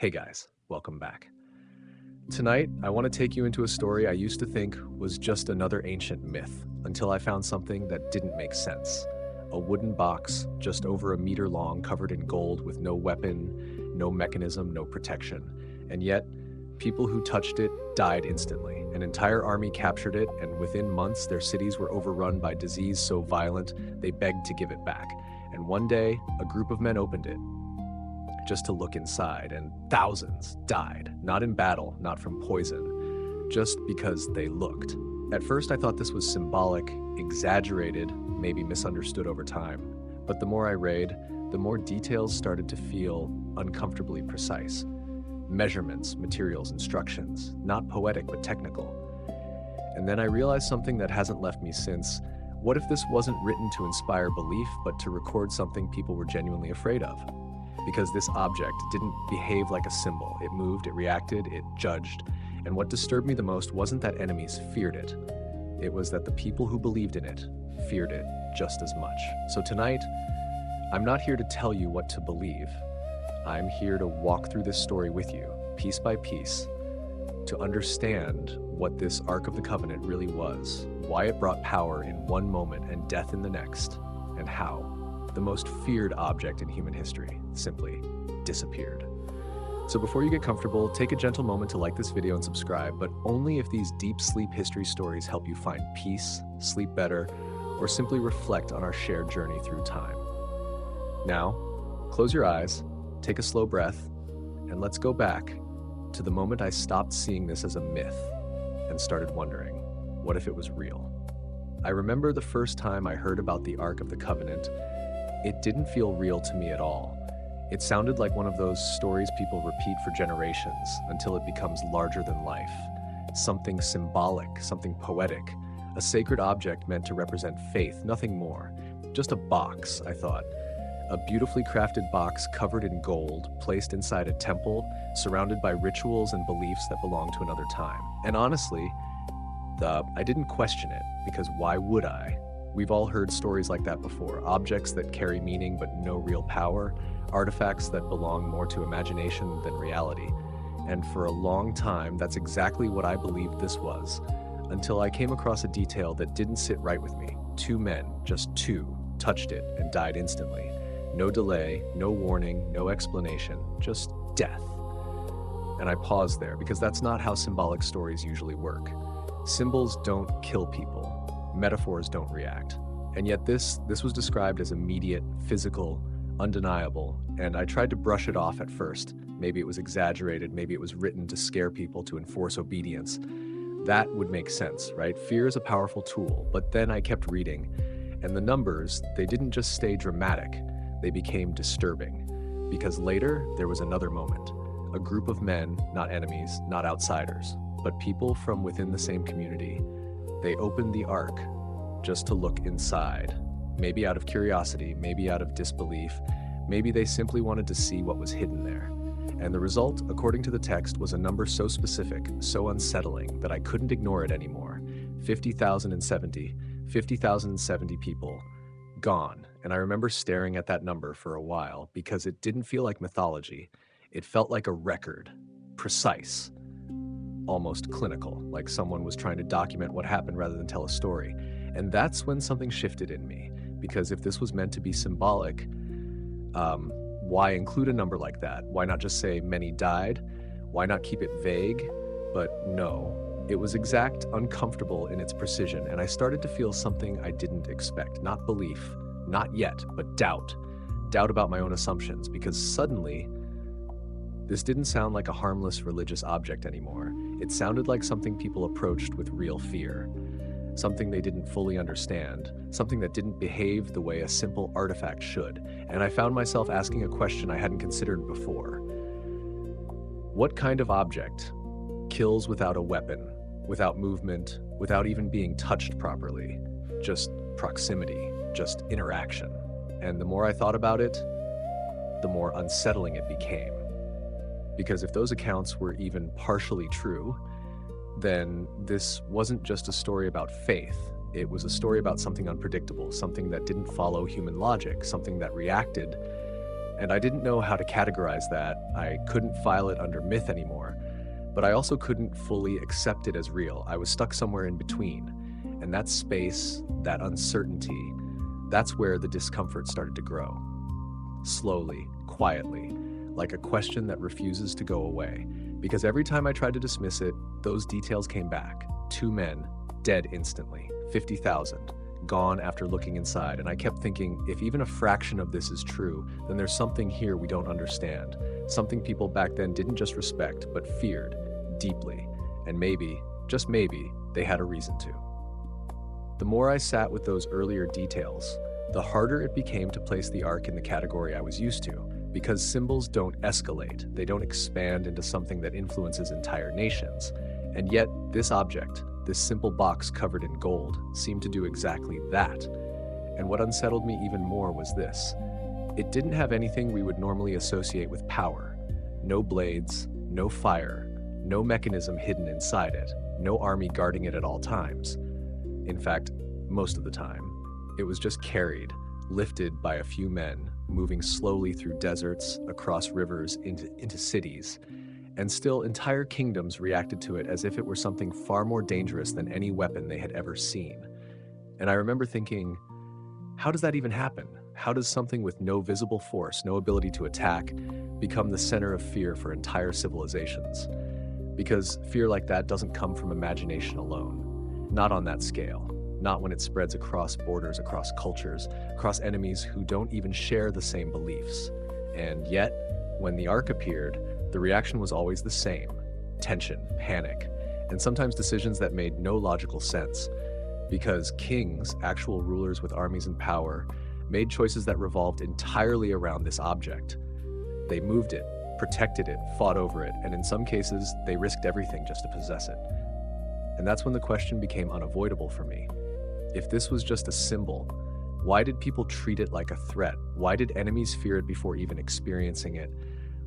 Hey guys, welcome back. Tonight, I want to take you into a story I used to think was just another ancient myth until I found something that didn't make sense. A wooden box, just over a meter long, covered in gold with no weapon, no mechanism, no protection. And yet, people who touched it died instantly. An entire army captured it, and within months, their cities were overrun by disease so violent they begged to give it back. And one day, a group of men opened it just to look inside, and thousands died, not in battle, not from poison, just because they looked. At first, I thought this was symbolic, exaggerated, maybe misunderstood over time. But the more I read, the more details started to feel uncomfortably precise. Measurements, materials, instructions, not poetic but technical. And then I realized something that hasn't left me since. What if this wasn't written to inspire belief, but to record something people were genuinely afraid of? Because this object didn't behave like a symbol. It moved, it reacted, it judged. And what disturbed me the most wasn't that enemies feared it. It was that the people who believed in it feared it just as much. So tonight, I'm not here to tell you what to believe. I'm here to walk through this story with you, piece by piece, to understand what this Ark of the Covenant really was, why it brought power in one moment and death in the next, and how the most feared object in human history simply disappeared. So before you get comfortable, take a gentle moment to like this video and subscribe, but only if these deep sleep history stories help you find peace, sleep better, or simply reflect on our shared journey through time. Now, close your eyes, take a slow breath, and let's go back to the moment I stopped seeing this as a myth and started wondering, what if it was real? I remember the first time I heard about the Ark of the Covenant. It didn't feel real to me at all. It sounded like one of those stories people repeat for generations until it becomes larger than life. Something symbolic, something poetic, a sacred object meant to represent faith, nothing more. Just a box, I thought. A beautifully crafted box covered in gold, placed inside a temple, surrounded by rituals and beliefs that belonged to another time. And honestly, I didn't question it, because why would I? We've all heard stories like that before. Objects that carry meaning but no real power. Artifacts that belong more to imagination than reality. And for a long time, that's exactly what I believed this was. Until I came across a detail that didn't sit right with me. Two men, just two, touched it and died instantly. No delay, no warning, no explanation, just death. And I paused there, because that's not how symbolic stories usually work. Symbols don't kill people. Metaphors don't react. And yet this was described as immediate, physical, undeniable, and I tried to brush it off at first. Maybe it was exaggerated, maybe it was written to scare people, to enforce obedience. That would make sense, right? Fear is a powerful tool, but then I kept reading, and the numbers, they didn't just stay dramatic, they became disturbing. Because later, there was another moment. A group of men, not enemies, not outsiders, but people from within the same community. They opened the Ark just to look inside. Maybe out of curiosity, maybe out of disbelief, maybe they simply wanted to see what was hidden there. And the result, according to the text, was a number so specific, so unsettling, that I couldn't ignore it anymore. 50,070 people gone. And I remember staring at that number for a while, because it didn't feel like mythology. It felt like a record, precise, almost clinical, like someone was trying to document what happened rather than tell a story. And that's when something shifted in me, because if this was meant to be symbolic, why include a number like that? Why not just say many died? Why not keep it vague? But no, it was exact, uncomfortable in its precision, and I started to feel something I didn't expect. Not belief, not yet, but doubt. Doubt about my own assumptions, because suddenly, this didn't sound like a harmless religious object anymore. It sounded like something people approached with real fear. Something they didn't fully understand. Something that didn't behave the way a simple artifact should. And I found myself asking a question I hadn't considered before. What kind of object kills without a weapon, without movement, without even being touched properly? Just proximity, just interaction. And the more I thought about it, the more unsettling it became. Because if those accounts were even partially true, then this wasn't just a story about faith. It was a story about something unpredictable, something that didn't follow human logic, something that reacted And I didn't know how to categorize that. I couldn't file it under myth anymore, but I also couldn't fully accept it as real. I was stuck somewhere in between. And that space, that uncertainty, that's where the discomfort started to grow. Slowly, quietly, like a question that refuses to go away. Because every time I tried to dismiss it, those details came back. 2 men, dead instantly. 50,000, gone after looking inside. And I kept thinking, if even a fraction of this is true, then there's something here we don't understand. Something people back then didn't just respect, but feared deeply. And maybe, just maybe, they had a reason to. The more I sat with those earlier details, the harder it became to place the Ark in the category I was used to, because symbols don't escalate, they don't expand into something that influences entire nations. And yet, this object, this simple box covered in gold, seemed to do exactly that. And what unsettled me even more was this. It didn't have anything we would normally associate with power. No blades, no fire, no mechanism hidden inside it, no army guarding it at all times. In fact, most of the time, it was just carried, lifted by a few men, moving slowly through deserts, across rivers, into cities, and still entire kingdoms reacted to it as if it were something far more dangerous than any weapon they had ever seen. And I remember thinking, how does that even happen? How does something with no visible force, no ability to attack, become the center of fear for entire civilizations? Because fear like that doesn't come from imagination alone. Not on that scale. Not when it spreads across borders, across cultures, across enemies who don't even share the same beliefs. And yet, when the Ark appeared, the reaction was always the same. Tension, panic, and sometimes decisions that made no logical sense. Because kings, actual rulers with armies and power, made choices that revolved entirely around this object. They moved it, protected it, fought over it, and in some cases, they risked everything just to possess it. And that's when the question became unavoidable for me. If this was just a symbol, why did people treat it like a threat? Why did enemies fear it before even experiencing it?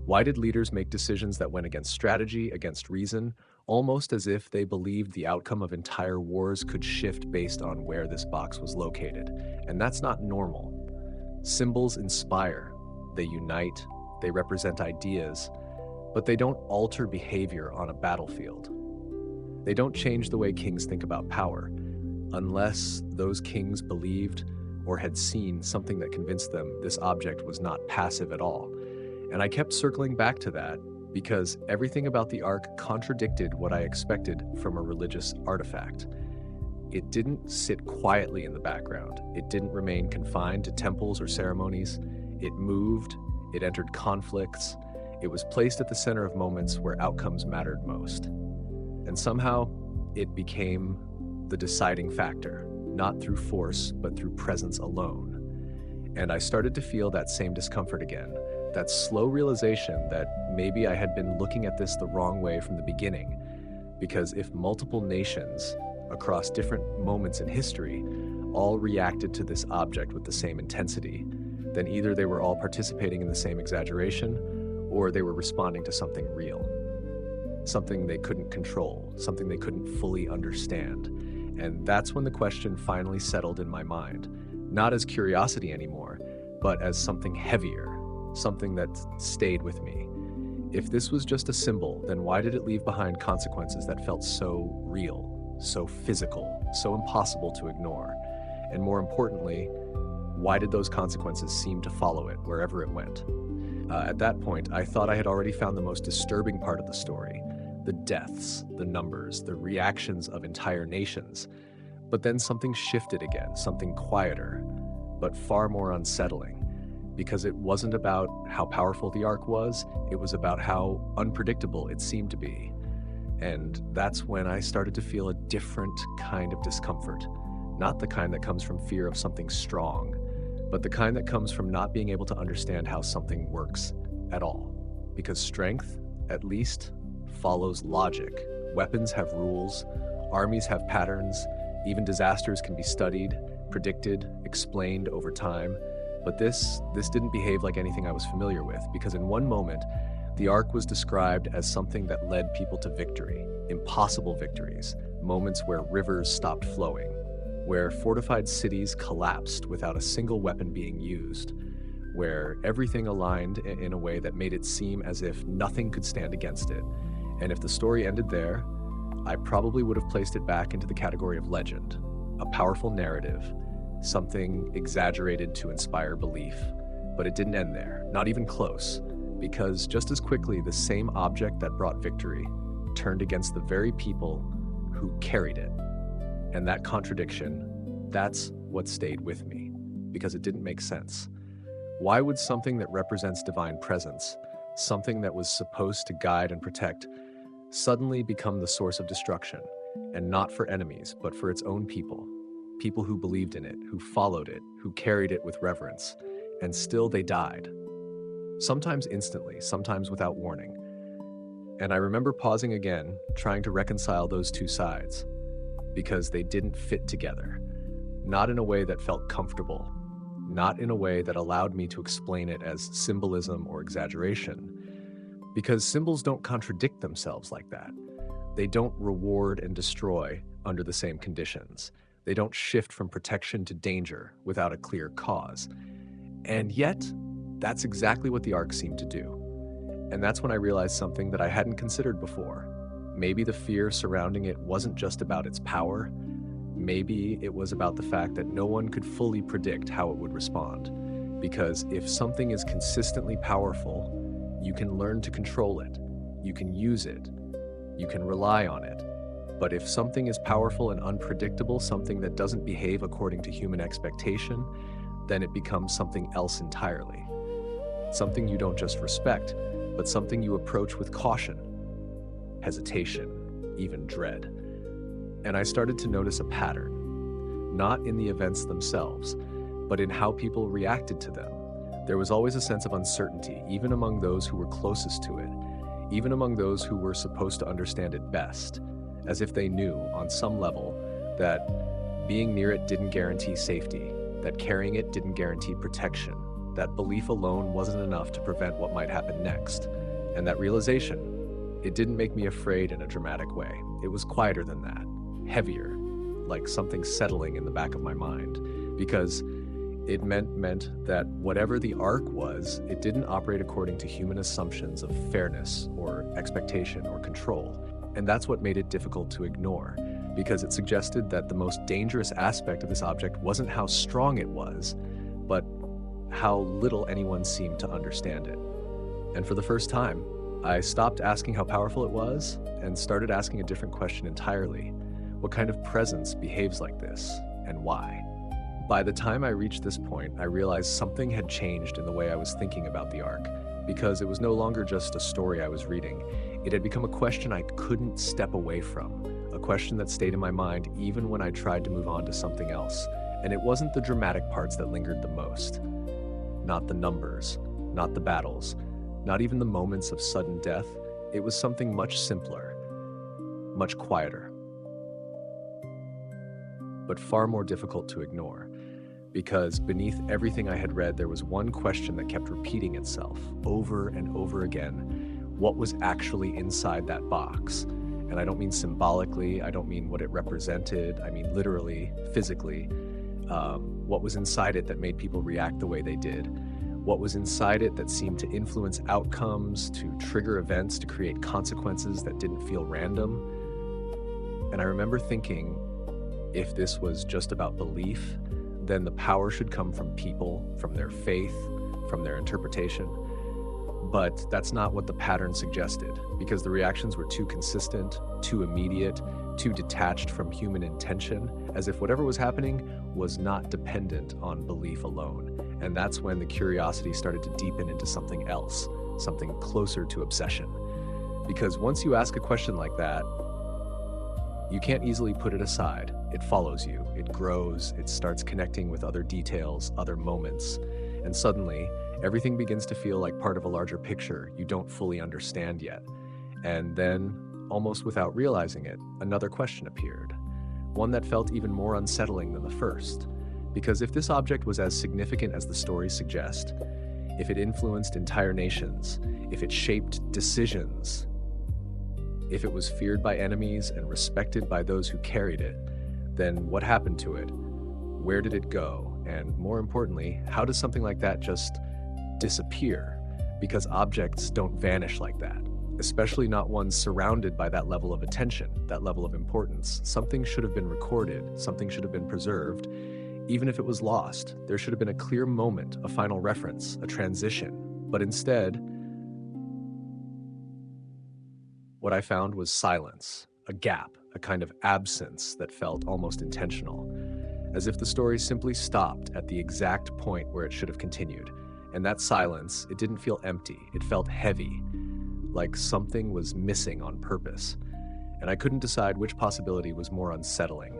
Why did leaders make decisions that went against strategy, against reason, almost as if they believed the outcome of entire wars could shift based on where this box was located? And that's not normal. Symbols inspire, they unite, they represent ideas, but they don't alter behavior on a battlefield. They don't change the way kings think about power, unless those kings believed or had seen something that convinced them this object was not passive at all. And I kept circling back to that because everything about the Ark contradicted what I expected from a religious artifact. It didn't sit quietly in the background. It didn't remain confined to temples or ceremonies. It moved, it entered conflicts. It was placed at the center of moments where outcomes mattered most. And somehow, it became the deciding factor, not through force, but through presence alone. And I started to feel that same discomfort again, that slow realization that maybe I had been looking at this the wrong way from the beginning. Because if multiple nations, across different moments in history, all reacted to this object with the same intensity, then either they were all participating in the same exaggeration, or they were responding to something real. Something they couldn't control, something they couldn't fully understand. And that's when the question finally settled in my mind, not as curiosity anymore, but as something heavier, something that stayed with me. If this was just a symbol, then why did it leave behind consequences that felt so real, so physical, so impossible to ignore? And more importantly, why did those consequences seem to follow it wherever it went? At that point, I thought I had already found the most disturbing part of the story, the deaths, the numbers, the reactions of entire nations. But then something shifted again, something quieter, but far more unsettling. Because it wasn't about how powerful the Ark was, it was about how unpredictable it seemed to be. And that's when I started to feel a different kind of discomfort. Not the kind that comes from fear of something strong, but the kind that comes from not being able to understand how something works at all. Because strength, at least, follows logic. Weapons have rules, armies have patterns, even disasters can be studied, predicted, explained over time. But this didn't behave like anything I was familiar with, because in one moment, the Ark was described as something that led people to victory, impossible victories, moments where rivers stopped flowing, where fortified cities collapsed without a single weapon being used, where everything aligned in a way that made it seem as if nothing could stand against it. And if the story ended there, I probably would have placed it back into the category of legend, a powerful narrative, something exaggerated to inspire belief. But it didn't end there, not even close, because just as quickly the same object that brought victory turned against the very people who carried it. And that contradiction, that's what stayed with me, because it didn't make sense. Why would something that represents divine presence, something that was supposed to guide and protect, suddenly become the source of destruction, and not for enemies, but for its own people? People who believed in it, who followed it, who carried it with reverence, and still they died. Sometimes instantly, sometimes without warning. And I remember pausing again, trying to reconcile those two sides, because they didn't fit together. Not in a way that felt comfortable, not in a way that allowed me to explain it as symbolism or exaggeration, because symbols don't contradict themselves like that. They don't reward and destroy under the same conditions. They don't shift from protection to danger without a clear cause. And yet, that's exactly what the arc seemed to do. And that's when I realized something that I hadn't considered before. Maybe the fear surrounding it wasn't just about its power. Maybe it was about the fact that no one could fully predict how it would respond. Because if something is consistently powerful, you can learn to control it. You can use it. You can rely on it. But if something is powerful and unpredictable, something that doesn't behave according to human expectation, then it becomes something else entirely. Something you don't just respect, but something you approach with caution, hesitation, even dread. And I started to notice a pattern, not in the events themselves, but in how people reacted to them. There was always a sense of uncertainty, even among those who were closest to it, even among those who were supposed to understand it best, as if they knew, on some level, that being near it didn't guarantee safety, that carrying it didn't guarantee protection, that belief alone wasn't enough to prevent what might happen next. And that realization, it didn't make me afraid in a dramatic way. It was quieter than that, heavier, like something settling in the back of my mind, because it meant that whatever the arc was, it didn't operate according to human assumptions of fairness or expectation or control. And that's what made it difficult to ignore, because it suggested that the most dangerous aspect of this object wasn't how strong it was, but how little anyone seemed to understand it. And for the first time, I stopped asking how powerful it was and started asking a different question entirely. What kind of presence behaves like this, and why? By the time I reached this point, I realized something had changed in the way I was thinking about the arc, because it was no longer just a story I was reading. It had become a question I couldn't step away from, a question that stayed in my mind even when I tried to move on to something else. And it wasn't the dramatic parts that lingered the most. Not the numbers, not the battles, not even the moments of sudden death. It was something much simpler, much quieter, but far more difficult to ignore. Because beneath everything I had read, there was one question that kept repeating itself over and over again. What was actually inside that box? And I don't mean symbolically, I don't mean what it represented, I mean literally, physically. What was inside it that made people react the way they did? What was inside it that seemed to influence outcomes, to trigger events, to create consequences that didn't feel random? And I remember thinking, if this was just about belief, then the power should come from people, from their faith, from their interpretation. But that's not what the pattern suggested, because the reactions were too consistent, too immediate, too detached from human intention, as if whatever was happening was not dependent on belief alone. And that's when the curiosity started to deepen into something else, something closer to obsession. Because once you ask a question like that, you can't easily put it aside. It follows you, it grows, it starts connecting with other details, other moments, and suddenly, everything begins to feel like part of a larger picture you don't fully understand yet. And then, almost without realizing it, another question appeared, one that felt even more unsettling than the first. Because if this object was as significant as the stories suggest, if it influenced entire nations, if it shaped decisions, if it was feared by enemies and respected by those who carried it, then what happened to it? Where did it go? And more importantly, how does something like that just disappear, because objects don't vanish like that, especially not ones surrounded by that level of attention, that level of importance. Something should have been recorded, something should have been preserved. Even if it was lost, there should have been a clear moment, a final reference, a transition. But instead, what I found was silence, a gap, a kind of absence that felt almost intentional, as if the story simply stopped at the exact point where it should have continued. And that silence, it didn't feel empty, it felt heavy, like something was missing on purpose. And I couldn't decide which possibility was more unsettling: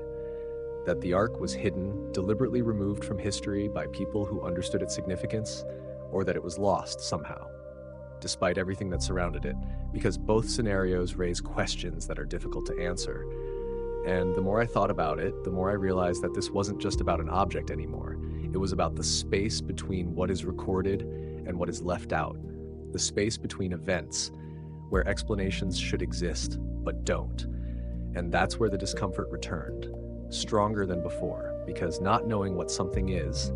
that the Ark was hidden, deliberately removed from history by people who understood its significance, or that it was lost somehow, despite everything that surrounded it, because both scenarios raise questions that are difficult to answer. And the more I thought about it, the more I realized that this wasn't just about an object anymore. It was about the space between what is recorded and what is left out, the space between events, where explanations should exist, but don't. And that's where the discomfort returned, stronger than before, because not knowing what something is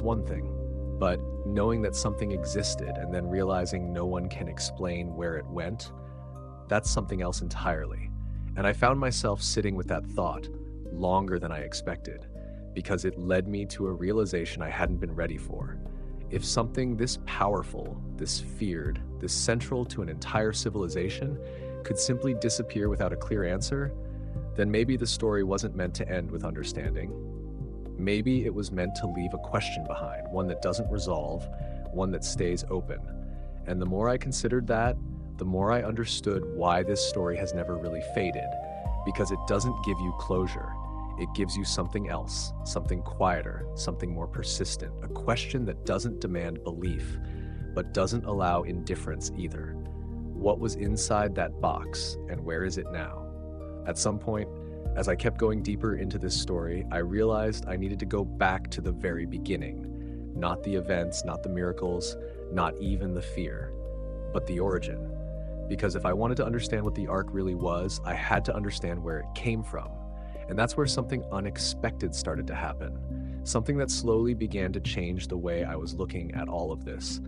one thing, but knowing that something existed and then realizing no one can explain where it went, that's something else entirely. And I found myself sitting with that thought longer than I expected, because it led me to a realization I hadn't been ready for. If something this powerful, this feared, this central to an entire civilization could simply disappear without a clear answer, then maybe the story wasn't meant to end with understanding. Maybe it was meant to leave a question behind, one that doesn't resolve, one that stays open. And the more I considered that, the more I understood why this story has never really faded, because it doesn't give you closure. It gives you something else, something quieter, something more persistent, a question that doesn't demand belief, but doesn't allow indifference either. What was inside that box, and where is it now? At some point, as I kept going deeper into this story, I realized I needed to go back to the very beginning. Not the events, not the miracles, not even the fear, but the origin. Because if I wanted to understand what the Ark really was, I had to understand where it came from. And that's where something unexpected started to happen. Something that slowly began to change the way I was looking at all of this.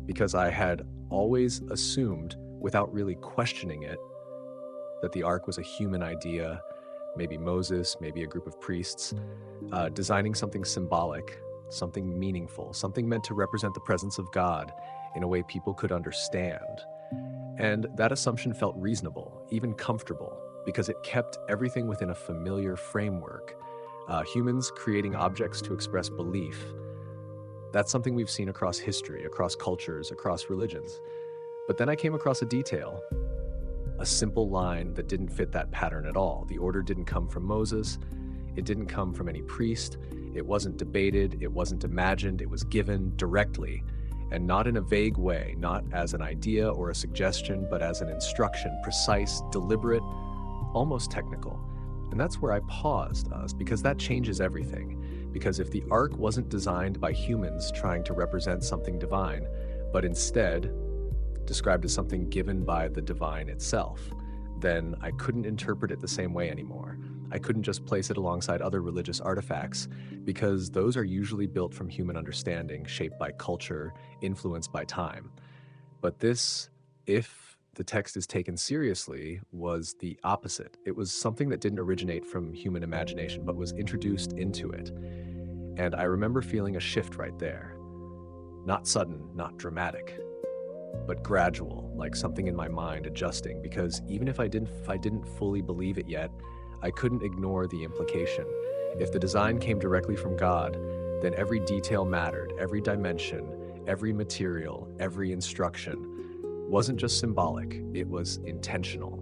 Because I had always assumed, without really questioning it, that the Ark was a human idea, maybe Moses, maybe a group of priests, designing something symbolic, something meaningful, something meant to represent the presence of God in a way people could understand. And that assumption felt reasonable, even comfortable, because it kept everything within a familiar framework. Humans creating objects to express belief. That's something we've seen across history, across cultures, across religions. But then I came across a detail, a simple line that didn't fit that pattern at all. The order didn't come from Moses. It didn't come from any priest. It wasn't debated. It wasn't imagined. It was given directly, and not in a vague way, not as an idea or a suggestion, but as an instruction, precise, deliberate, almost technical. And that's where I paused, because that changes everything. Because if the Ark wasn't designed by humans trying to represent something divine, but instead described as something given by the divine itself, then I couldn't interpret it the same way anymore. I couldn't just place it alongside other religious artifacts, because those are usually built from human understanding, shaped by culture, influenced by time. But this, if the text is taken seriously, was the opposite. It was something that didn't originate from human imagination, but was introduced into it. And I remember feeling a shift right there. Not sudden, not dramatic, but gradual, like something in my mind adjusting, because even if I didn't fully believe it yet, I couldn't ignore the implication. If the design came directly from God, then every detail mattered, every dimension, every material, every instruction wasn't just symbolic, it was intentional.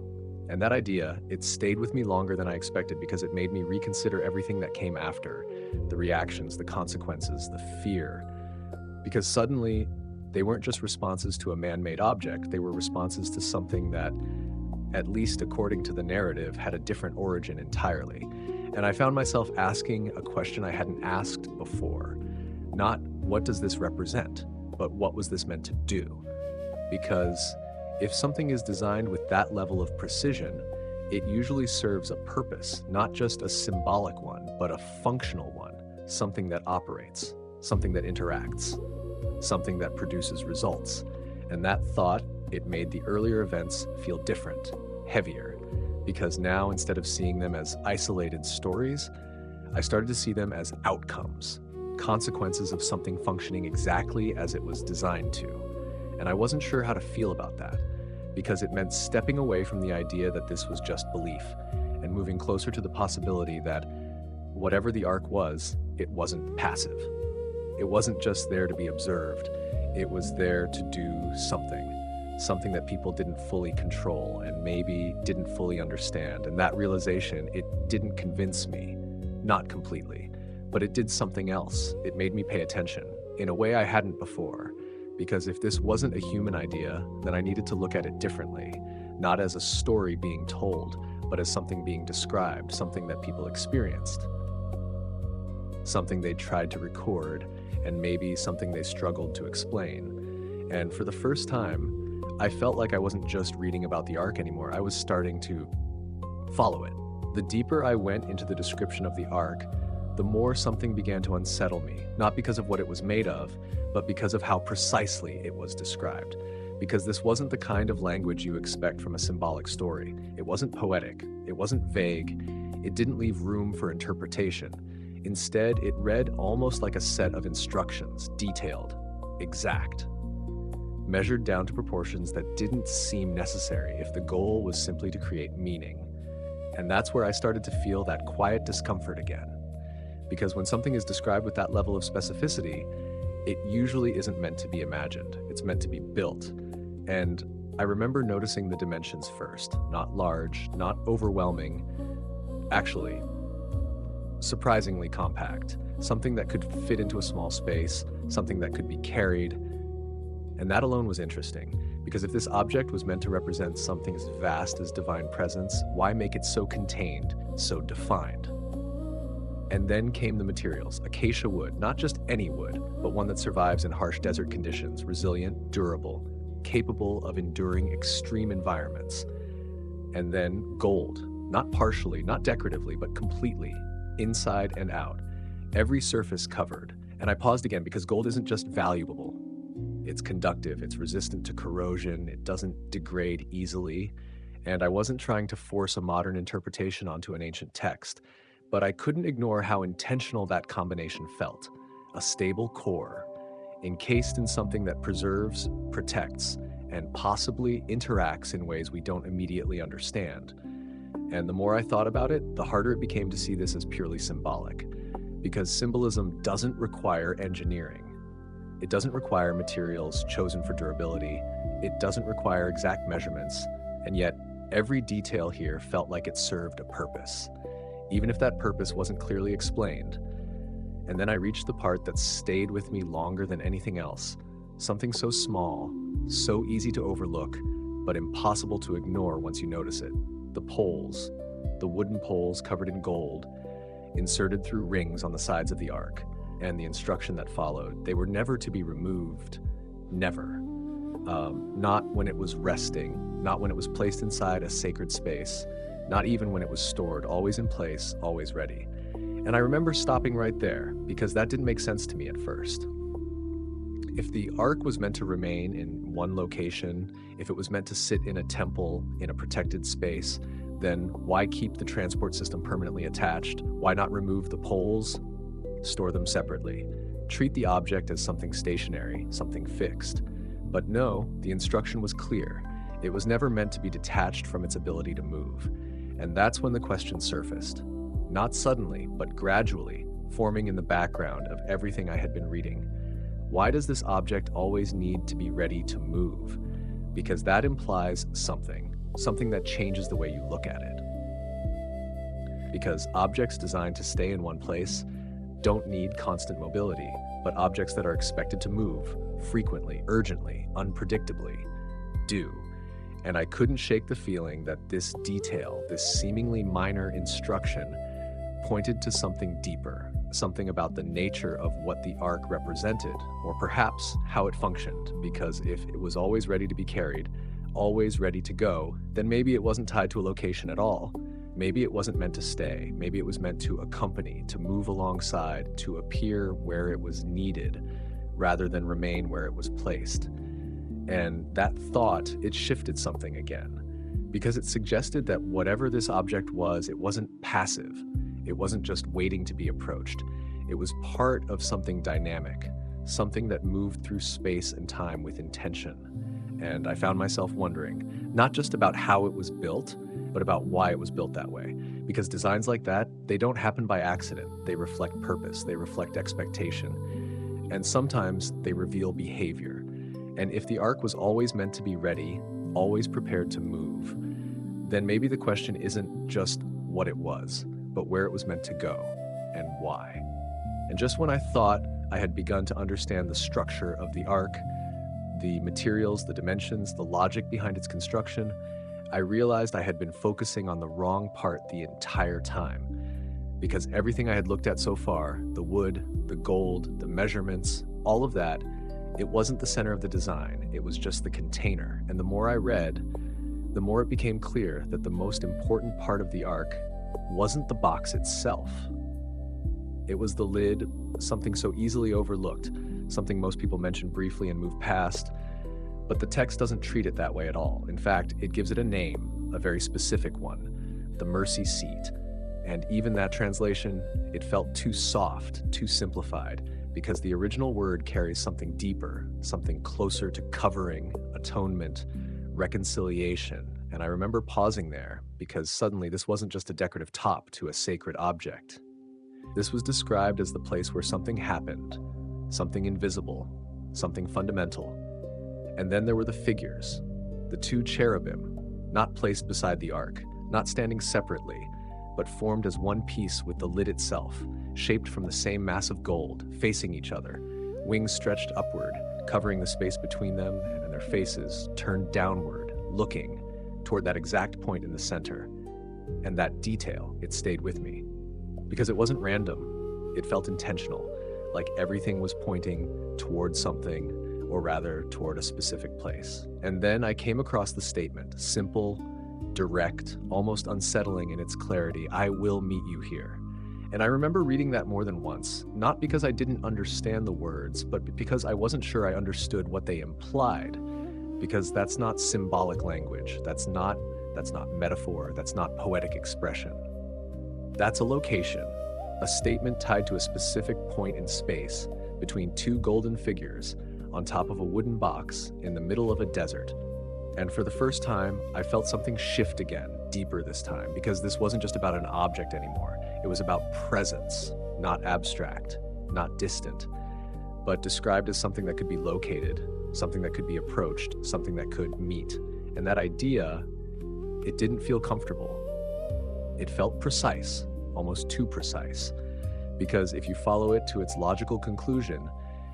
And that idea, it stayed with me longer than I expected, because it made me reconsider everything that came after, the reactions, the consequences, the fear. Because suddenly, they weren't just responses to a man-made object, they were responses to something that, at least according to the narrative, had a different origin entirely. And I found myself asking a question I hadn't asked before. Not, what does this represent? But what was this meant to do? Because if something is designed with that level of precision, it usually serves a purpose, not just a symbolic one, but a functional one, something that operates, something that interacts. something that produces results. And that thought, it made the earlier events feel different, heavier, because now instead of seeing them as isolated stories, I started to see them as outcomes, consequences of something functioning exactly as it was designed to. And I wasn't sure how to feel about that, because it meant stepping away from the idea that this was just belief and moving closer to the possibility that whatever the arc was, it wasn't passive. It wasn't just there to be observed. It was there to do something that people didn't fully control and maybe didn't fully understand. And that realization, it didn't convince me, not completely, but it did something else. It made me pay attention in a way I hadn't before. Because if this wasn't a human idea, then I needed to look at it differently, not as a story being told, but as something being described, something that people experienced, something they tried to record, and maybe something they struggled to explain. And for the first time, I felt like I wasn't just reading about the ark anymore. I was starting to follow it. The deeper I went into the description of the ark, the more something began to unsettle me, not because of what it was made of, but because of how precisely it was described. Because this wasn't the kind of language you expect from a symbolic story. It wasn't poetic. It wasn't vague. It didn't leave room for interpretation. Instead, it read almost like a set of instructions, detailed, exact, measured down to proportions that didn't seem necessary if the goal was simply to create meaning. And that's where I started to feel that quiet discomfort again. Because when something is described with that level of specificity, it usually isn't meant to be imagined. It's meant to be built. And I remember noticing the dimensions first, not large, not overwhelming, actually surprisingly compact, something that could fit into a small space, something that could be carried. And that alone was interesting, because if this object was meant to represent something as vast as divine presence, why make it so contained, so defined? And then came the materials, acacia wood, not just any wood, but one that survives in harsh desert conditions, resilient, durable, capable of enduring extreme environments. And then gold, not partially, not decoratively, but completely, inside and out, every surface covered. And I paused again because gold isn't just valuable. It's conductive, it's resistant to corrosion, it doesn't degrade easily. And I wasn't trying to force a modern interpretation onto an ancient text, but I couldn't ignore how intentional that combination felt. A stable core, encased in something that preserves, protects, and possibly interacts in ways we don't immediately understand. And the more I thought about it, the harder it became to see this as purely symbolic, because symbolism doesn't require engineering. It doesn't require materials chosen for durability. It doesn't require exact measurements, and yet every detail here felt like it served a purpose, even if that purpose wasn't clearly explained. And then I reached the part that stayed with me longer than anything else, something so small, so easy to overlook, but impossible to ignore once you notice it. The poles, the wooden poles covered in gold, inserted through rings on the sides of the ark, and the instruction that followed. They were never to be removed, never. Not when it was resting, not when it was placed inside a sacred space, not even when it was stored, always in place, always ready. And I remember stopping right there, because that didn't make sense to me at first. If the ark was meant to remain in one location, if it was meant to sit in a temple, in a protected space, then why keep the transport system permanently attached? Why not remove the poles, store them separately? Treat the object as something stationary, something fixed. But no, the instruction was clear. It was never meant to be detached from its ability to move. And that's when the question surfaced. Not suddenly, but gradually, forming in the background of everything I had been reading. Why does this object always need to be ready to move? Because that implies something that changes the way you look at it. Because objects designed to stay in one place don't need constant mobility, but objects that are expected to move frequently, urgently, unpredictably, do. And I couldn't shake the feeling that this detail, this seemingly minor instruction, pointed to something deeper, something about the nature of what the ark represented, or perhaps how it functioned, because if it was always ready to be carried, always ready to go, then maybe it wasn't tied to a location at all. Maybe it wasn't meant to stay. Maybe it was meant to accompany, to move alongside, to appear where it was needed, rather than remain where it was placed. And that thought, it shifted something again, because it suggested that whatever this object was, it wasn't passive. It wasn't just waiting to be approached. It was part of something dynamic, something that moved through space and time with intention. And I found myself wondering, not just about how it was built, but about why it was built that way. Because designs like that, they don't happen by accident. They reflect purpose, they reflect expectation, and sometimes they reveal behavior. And if the ark was always meant to be ready, always prepared to move, then maybe the question isn't just what it was, but where it was meant to go and why. And just when I thought I had begun to understand the structure of the ark, the materials, the dimensions, the logic behind its construction, I realized I had been focusing on the wrong part the entire time. Because everything I had looked at so far, the wood, the gold, the measurements, all of that, it wasn't the center of the design, it was just the container. And the more I read, the more it became clear that the most important part of the ark wasn't the box itself. It was the lid, something so easily overlooked, something most people mention briefly and move past, but the text doesn't treat it that way at all. In fact, it gives it a name, a very specific one, the mercy seat. And even that translation, it felt too soft, too simplified, because the original word carries something deeper, something closer to covering, atonement, reconciliation. And I remember pausing there, because suddenly this wasn't just a decorative top to a sacred object. This was described as the place where something happened, something invisible, something fundamental. And then there were the figures, the two cherubim, not placed beside the ark, not standing separately, but formed as one piece with the lid itself, shaped from the same mass of gold, facing each other, wings stretched upward, covering the space between them, and their faces turned downward, looking toward that exact point in the center. And that detail, it stayed with me. Because it wasn't random, it felt intentional, like everything was pointing toward something, or rather toward a specific place. And then I came across the statement, simple, direct, almost unsettling in its clarity, "I will meet you here." And I remember reading that more than once, not because I didn't understand the words, but because I wasn't sure I understood what they implied. Because that's not symbolic language, that's not metaphor, that's not poetic expression. That's a location, a statement tied to a specific point in space between two golden figures on top of a wooden box in the middle of a desert. And for the first time, I felt something shift again, deeper this time, because this wasn't just about an object anymore. It was about presence, not abstract, not distant, but described as something that could be located, something that could be approached, something that could meet. And that idea, it didn't feel comfortable. It felt precise, almost too precise, because if you follow it to its logical conclusion,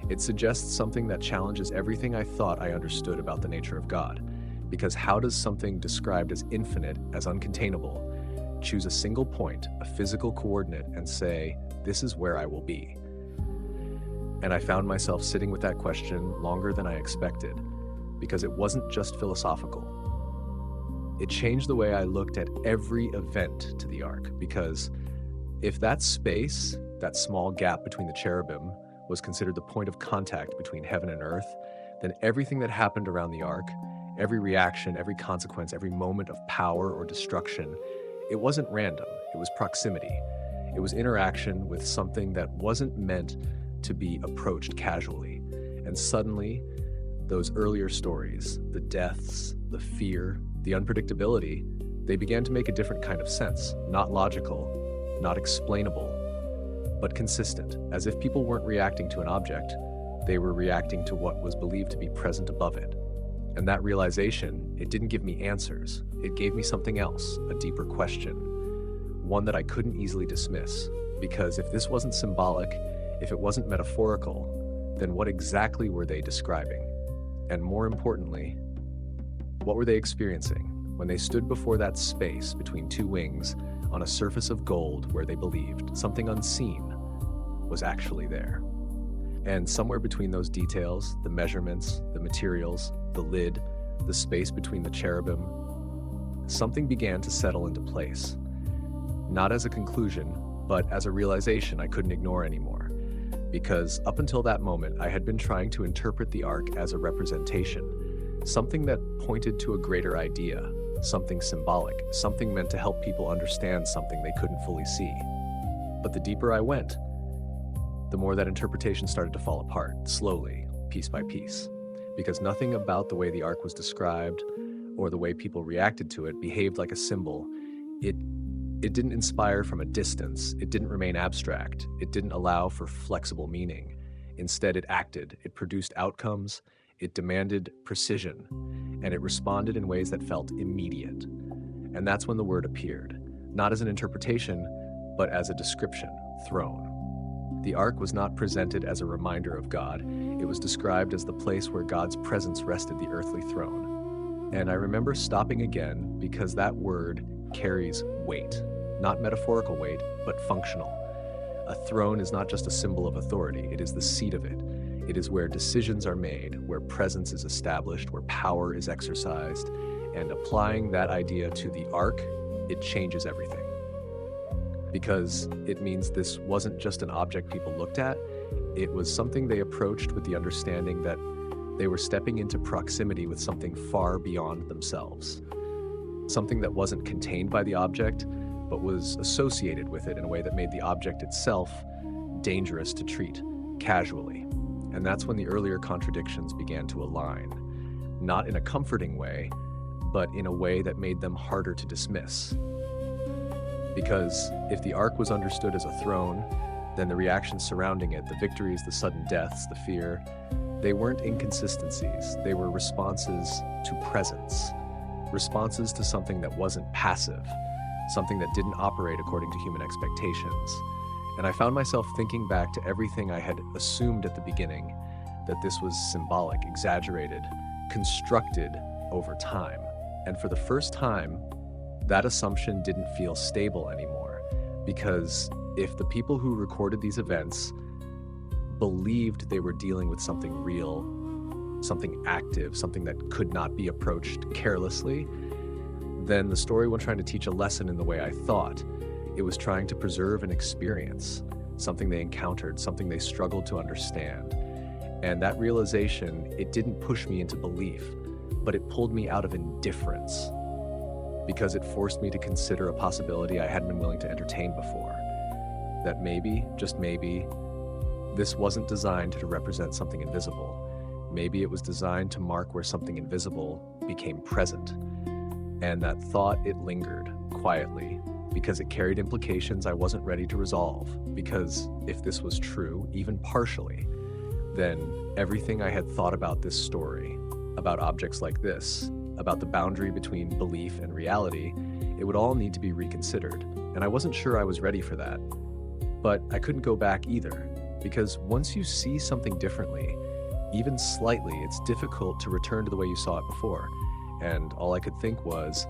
it suggests something that challenges everything I thought I understood about the nature of God. Because how does something described as infinite, as uncontainable, choose a single point, a physical coordinate, and say, "This is where I will be"? And I found myself sitting with that question longer than I expected, because it wasn't just philosophical. It changed the way I looked at every event to the ark, because if that space, that small gap between the cherubim, was considered the point of contact between heaven and earth, then everything that happened around the ark, every reaction, every consequence, every moment of power or destruction, it wasn't random, it was proximity. It was interaction with something that wasn't meant to be approached casually. And suddenly, those earlier stories, the deaths, the fear, the unpredictability, they began to make a different kind of sense, not logical, not explainable, but consistent, as if people weren't reacting to an object, they were reacting to what was believed to be present above it. And that realization, it didn't give me answers, it gave me something else, a deeper question, one that I couldn't easily dismiss, because if this wasn't symbolic, if it wasn't metaphorical, then what exactly were they describing? And more importantly, what were they experiencing when they stood before that space between two wings on a surface of gold where they believed something unseen was actually there? And somewhere between those details, the measurements, the materials, the lid, the space between the cherubim, something began to settle into place. Not as a conclusion, but as a realization I couldn't ignore anymore. because up until that moment, I had been trying to interpret the ark as a representation, something that pointed to a greater idea, something symbolic, something meant to help people understand something they couldn't fully see. But the deeper I went, the more that interpretation started to fall apart, slowly, piece by piece, because nothing about the way the ark was described or the way people reacted to it behaved like a symbol. It didn't inspire from a distance. It didn't remain abstract. It didn't allow for flexible meaning. Instead, it acted. It produced outcomes. It demanded precision. And it responded in ways that felt immediate. And that's when the word appeared, not as an interpretation, but as a description, throne. The ark was not presented as a reminder of God. It was described as the place where God's presence rested the earthly throne. And I remember stopping again because that word carries weight, not metaphorical weight, but functional. A throne is not just a symbol of authority, it is the seat of it. It is where decisions are made, where presence is established, where power is exercised, and applying that idea to the ark, it changes everything. Because it means this wasn't just an object people looked at, it was something they approached with the understanding that they were stepping into proximity with something far beyond themselves. Something that wasn't contained by the object, but was associated with it in a way that made the object itself dangerous to treat casually. And that's when the earlier contradictions began to align, not in a comforting way, but in a way that made them harder to dismiss. Because if the ark was understood as a throne, then the reactions surrounding it, the victories, the sudden deaths, the fear, they weren't inconsistencies. They were responses to presence. Responses to something that wasn't passive, something that didn't operate according to human expectations. And I found myself thinking back to everything I had assumed at the beginning, that this was symbolic, exaggerated, constructed over time. And for the first time, that assumption didn't feel stable anymore, because if the people who recorded these events believed they were dealing with something real, something active, something that could not be approached carelessly, then the story wasn't trying to teach a lesson in the way I thought. It was trying to preserve an experience, something they encountered, something they struggled to understand. And that realization, it didn't push me into belief, but it pulled me out of indifference, because it forced me to consider a possibility I hadn't been willing to entertain before. That maybe, just maybe, this wasn't designed to represent something invisible. Maybe it was designed to mark where something invisible became present. And that thought, it lingered quietly, because it carried implications I wasn't ready to resolve. Because if this was true, even partially, then everything I had thought about this story, about objects like this, about the boundary between belief and reality, it would all need to be reconsidered. And I wasn't sure I was ready for that. But I couldn't go back either, because once you see something differently, even slightly, it's difficult to return to the way you saw it before. And all I could think was,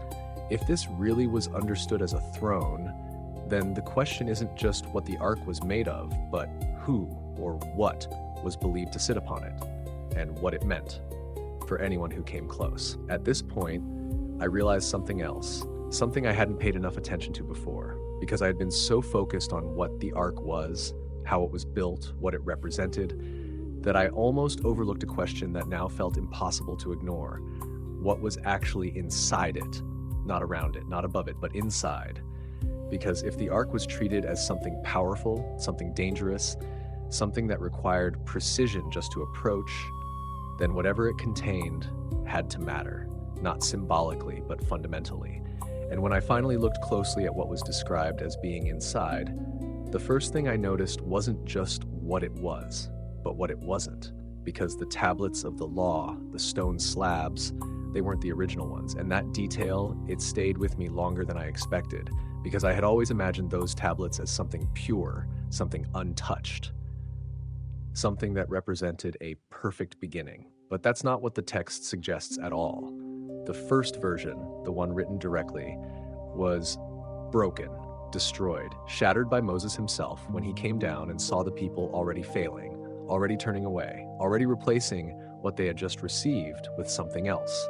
if this really was understood as a throne, then the question isn't just what the ark was made of, but who or what was believed to sit upon it, and what it meant for anyone who came close. At this point, I realized something else, something I hadn't paid enough attention to before, because I had been so focused on what the ark was, how it was built, what it represented, that I almost overlooked a question that now felt impossible to ignore. What was actually inside it? Not around it, not above it, but inside. Because if the ark was treated as something powerful, something dangerous, something that required precision just to approach, then whatever it contained had to matter, not symbolically, but fundamentally. And when I finally looked closely at what was described as being inside, the first thing I noticed wasn't just what it was, but what it wasn't. Because the tablets of the law, the stone slabs, they weren't the original ones. And that detail, it stayed with me longer than I expected, because I had always imagined those tablets as something pure, something untouched, something that represented a perfect beginning. But that's not what the text suggests at all. The first version, the one written directly, was broken, destroyed, shattered by Moses himself when he came down and saw the people already failing, already turning away, already replacing what they had just received with something else.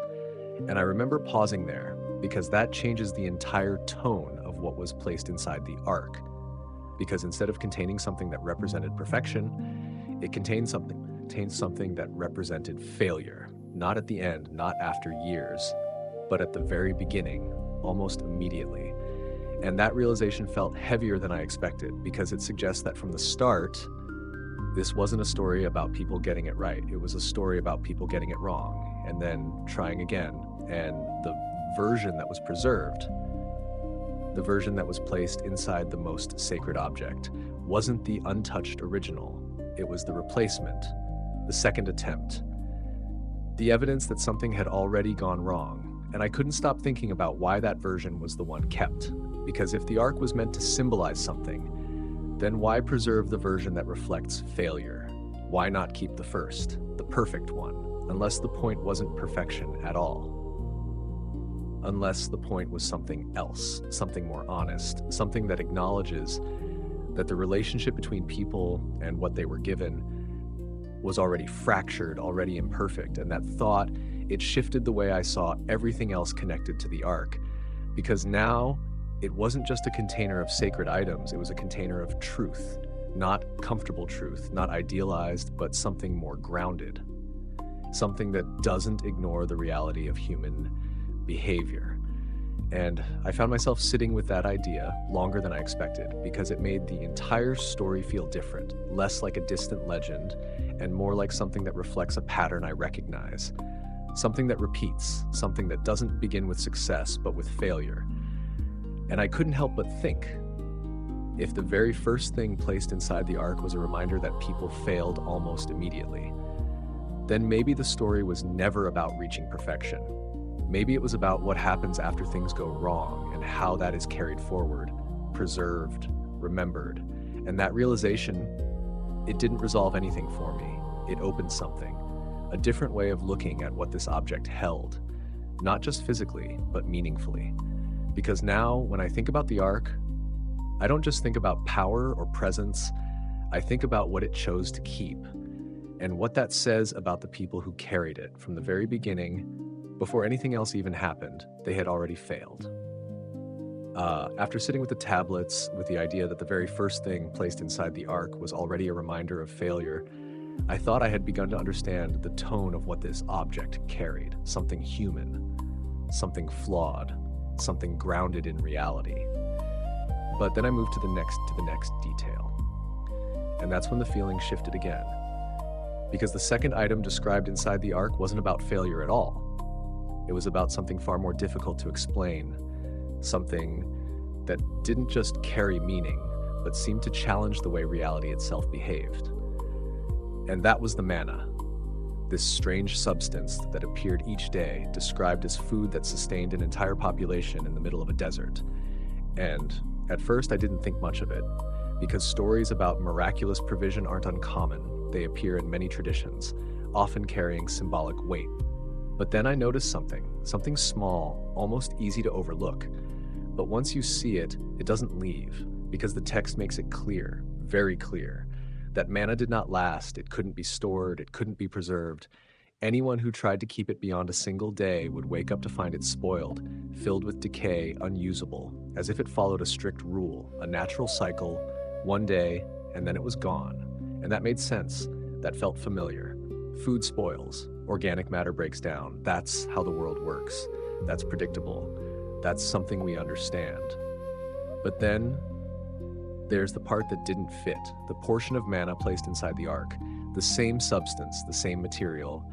And I remember pausing there, because that changes the entire tone of what was placed inside the ark. because instead of containing something that represented perfection, it contained something that represented failure, not at the end, not after years, but at the very beginning, almost immediately. And that realization felt heavier than I expected, because it suggests that from the start, this wasn't a story about people getting it right. It was a story about people getting it wrong and then trying again. And the version that was preserved, the version that was placed inside the most sacred object, wasn't the untouched original. It was the replacement, the second attempt, the evidence that something had already gone wrong. And I couldn't stop thinking about why that version was the one kept. Because if the ark was meant to symbolize something, then why preserve the version that reflects failure? Why not keep the first, the perfect one, unless the point wasn't perfection at all? Unless the point was something else, something more honest, something that acknowledges that the relationship between people and what they were given was already fractured, already imperfect, and that thought, it shifted the way I saw everything else connected to the ark. Because now, it wasn't just a container of sacred items, it was a container of truth. Not comfortable truth, not idealized, but something more grounded. Something that doesn't ignore the reality of human behavior. And I found myself sitting with that idea longer than I expected, because it made the entire story feel different, less like a distant legend, and more like something that reflects a pattern I recognize. Something that repeats, something that doesn't begin with success, but with failure. And I couldn't help but think, if the very first thing placed inside the ark was a reminder that people failed almost immediately, then maybe the story was never about reaching perfection. Maybe it was about what happens after things go wrong and how that is carried forward, preserved, remembered. And that realization, it didn't resolve anything for me. It opened something, a different way of looking at what this object held, not just physically, but meaningfully. Because now, when I think about the ark, I don't just think about power or presence, I think about what it chose to keep, and what that says about the people who carried it from the very beginning. Before anything else even happened, they had already failed. After sitting with the tablets, with the idea that the very first thing placed inside the ark was already a reminder of failure, I thought I had begun to understand the tone of what this object carried, something human, something flawed, something grounded in reality. But then I moved to the next detail. And that's when the feeling shifted again. Because the second item described inside the ark wasn't about failure at all. It was about something far more difficult to explain, something that didn't just carry meaning, but seemed to challenge the way reality itself behaved. And that was the manna, this strange substance that appeared each day, described as food that sustained an entire population in the middle of a desert. And at first I didn't think much of it, because stories about miraculous provision aren't uncommon. They appear in many traditions, often carrying symbolic weight. But then I noticed something small, almost easy to overlook. But once you see it, it doesn't leave, because the text makes it clear, very clear, that manna did not last, it couldn't be stored, it couldn't be preserved. Anyone who tried to keep it beyond a single day would wake up to find it spoiled, filled with decay, unusable, as if it followed a strict rule, a natural cycle, one day, and then it was gone. And that made sense. That felt familiar. Food spoils, organic matter breaks down. That's how the world works. That's predictable. That's something we understand. But then, there's the part that didn't fit, the portion of manna placed inside the ark. The same substance, the same material,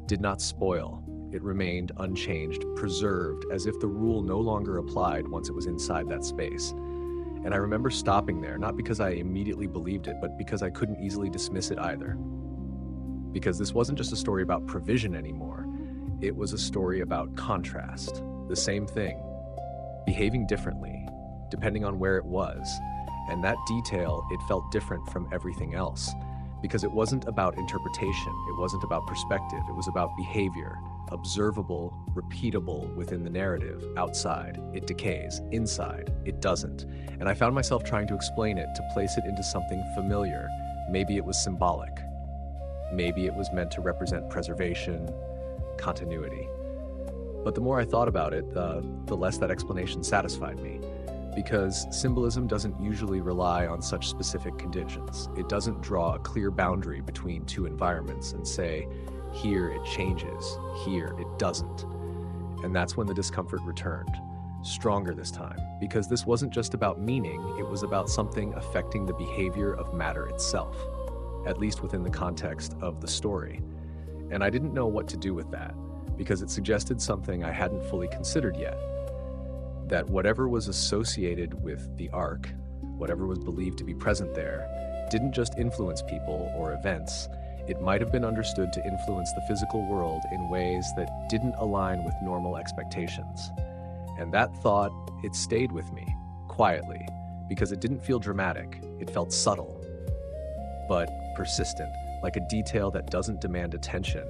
did not spoil. It remained unchanged, preserved, as if the rule no longer applied once it was inside that space. And I remember stopping there, not because I immediately believed it, but because I couldn't easily dismiss it either. Because this wasn't just a story about provision anymore. It was a story about contrast, the same thing, behaving differently, depending on where it was. And that detail, it felt different from everything else, because it wasn't about interpretation, it wasn't about perspective, it was about behavior, observable, repeatable within the narrative. Outside, it decays. Inside, it doesn't. And I found myself trying to explain it, to place it into something familiar. Maybe it was symbolic. Maybe it was meant to represent preservation, continuity. But the more I thought about it, the less that explanation satisfied me. because symbolism doesn't usually rely on such specific conditions. It doesn't draw a clear boundary between two environments and say, here it changes, here it doesn't. And that's when the discomfort returned, stronger this time, because this wasn't just about meaning, it was about something affecting the behavior of matter itself, at least within the context of the story. And I didn't know what to do with that, because it suggested something I hadn't fully considered yet. That whatever was associated with the ark, whatever was believed to be present there, didn't just influence people or events, it might have been understood to influence the physical world in ways that didn't align with normal expectations. And that thought, it stayed with me, quietly, because it didn't feel dramatic, it felt subtle, but persistent, like a detail that doesn't demand attention,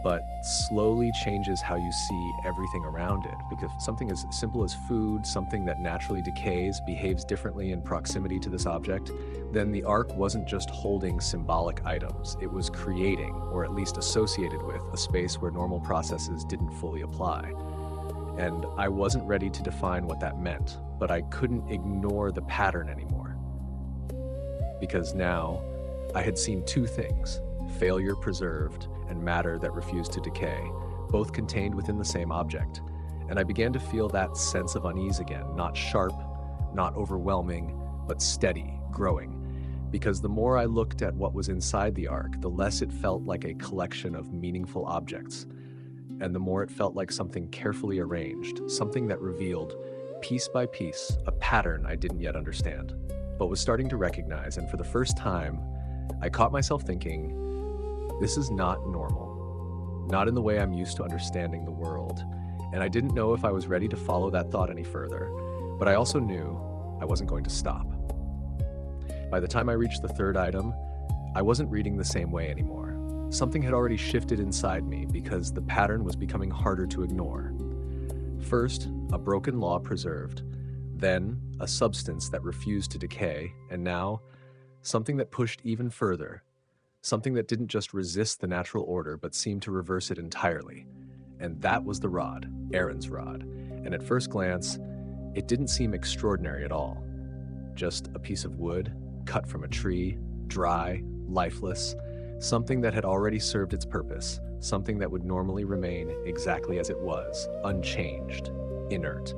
but slowly changes how you see everything around it. Because something as simple as food, something that naturally decays, behaves differently in proximity to this object, then the ark wasn't just holding symbolic items, it was creating, or at least associated with, a space where normal processes didn't fully apply. And I wasn't ready to define what that meant, but I couldn't ignore the pattern anymore. Because now, I had seen two things: failure preserved and matter that refused to decay, both contained within the same object. And I began to feel that sense of unease again, not sharp, not overwhelming, but steady, growing. Because the more I looked at what was inside the ark, the less it felt like a collection of meaningful objects. And the more it felt like something carefully arranged, something that revealed, piece by piece, a pattern I didn't yet understand, but was starting to recognize. And for the first time, I caught myself thinking, this is not normal, not in the way I'm used to understanding the world. And I didn't know if I was ready to follow that thought any further, but I also knew I wasn't going to stop. By the time I reached the third item, I wasn't reading the same way anymore. Something had already shifted inside me because the pattern was becoming harder to ignore. First, a broken law preserved, then a substance that refused to decay, and now something that pushed even further. Something that didn't just resist the natural order, but seemed to reverse it entirely. And that was the rod, Aaron's rod. And at first glance, it didn't seem extraordinary at all. Just a piece of wood, cut from a tree, dry, lifeless, something that had already served its purpose, something that would normally remain exactly as it was, unchanged, inert.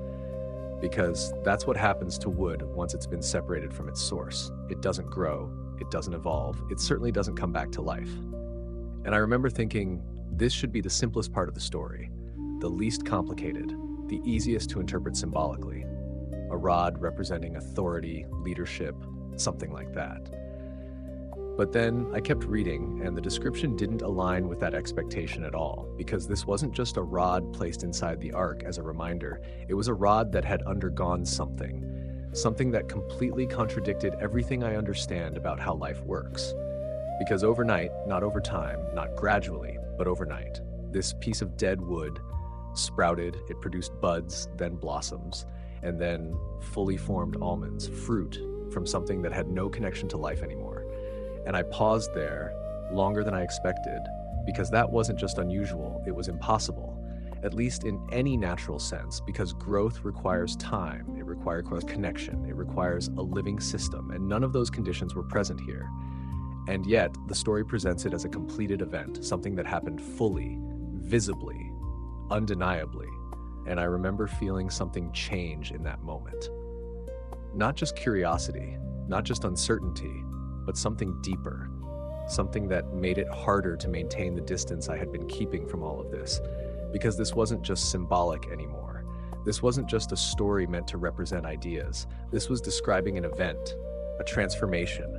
Because that's what happens to wood once it's been separated from its source. It doesn't grow. It doesn't evolve. It certainly doesn't come back to life. And I remember thinking, this should be the simplest part of the story, the least complicated, the easiest to interpret symbolically. A rod representing authority, leadership, something like that. But then I kept reading, and the description didn't align with that expectation at all, because this wasn't just a rod placed inside the ark as a reminder. It was a rod that had undergone something that completely contradicted everything I understand about how life works. Because overnight, not over time, not gradually, but overnight, this piece of dead wood sprouted, it produced buds, then blossoms, and then fully formed almonds, fruit from something that had no connection to life anymore. And I paused there longer than I expected, because that wasn't just unusual, it was impossible. At least in any natural sense, because growth requires time, it requires connection, it requires a living system, and none of those conditions were present here. And yet, the story presents it as a completed event, something that happened fully, visibly, undeniably. And I remember feeling something change in that moment. Not just curiosity, not just uncertainty, but something deeper, something that made it harder to maintain the distance I had been keeping from all of this. Because this wasn't just symbolic anymore. This wasn't just a story meant to represent ideas. This was describing an event, a transformation,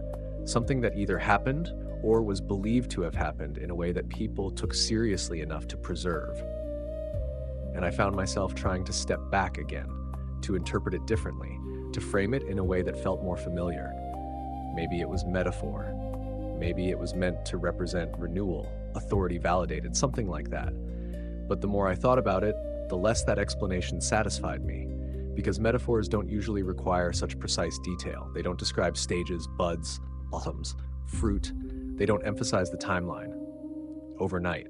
something that either happened or was believed to have happened in a way that people took seriously enough to preserve. And I found myself trying to step back again, to interpret it differently, to frame it in a way that felt more familiar. Maybe it was metaphor. Maybe it was meant to represent renewal, authority validated, something like that. But the more I thought about it, the less that explanation satisfied me, because metaphors don't usually require such precise detail. They don't describe stages, buds, blossoms, fruit. They don't emphasize the timeline. Overnight.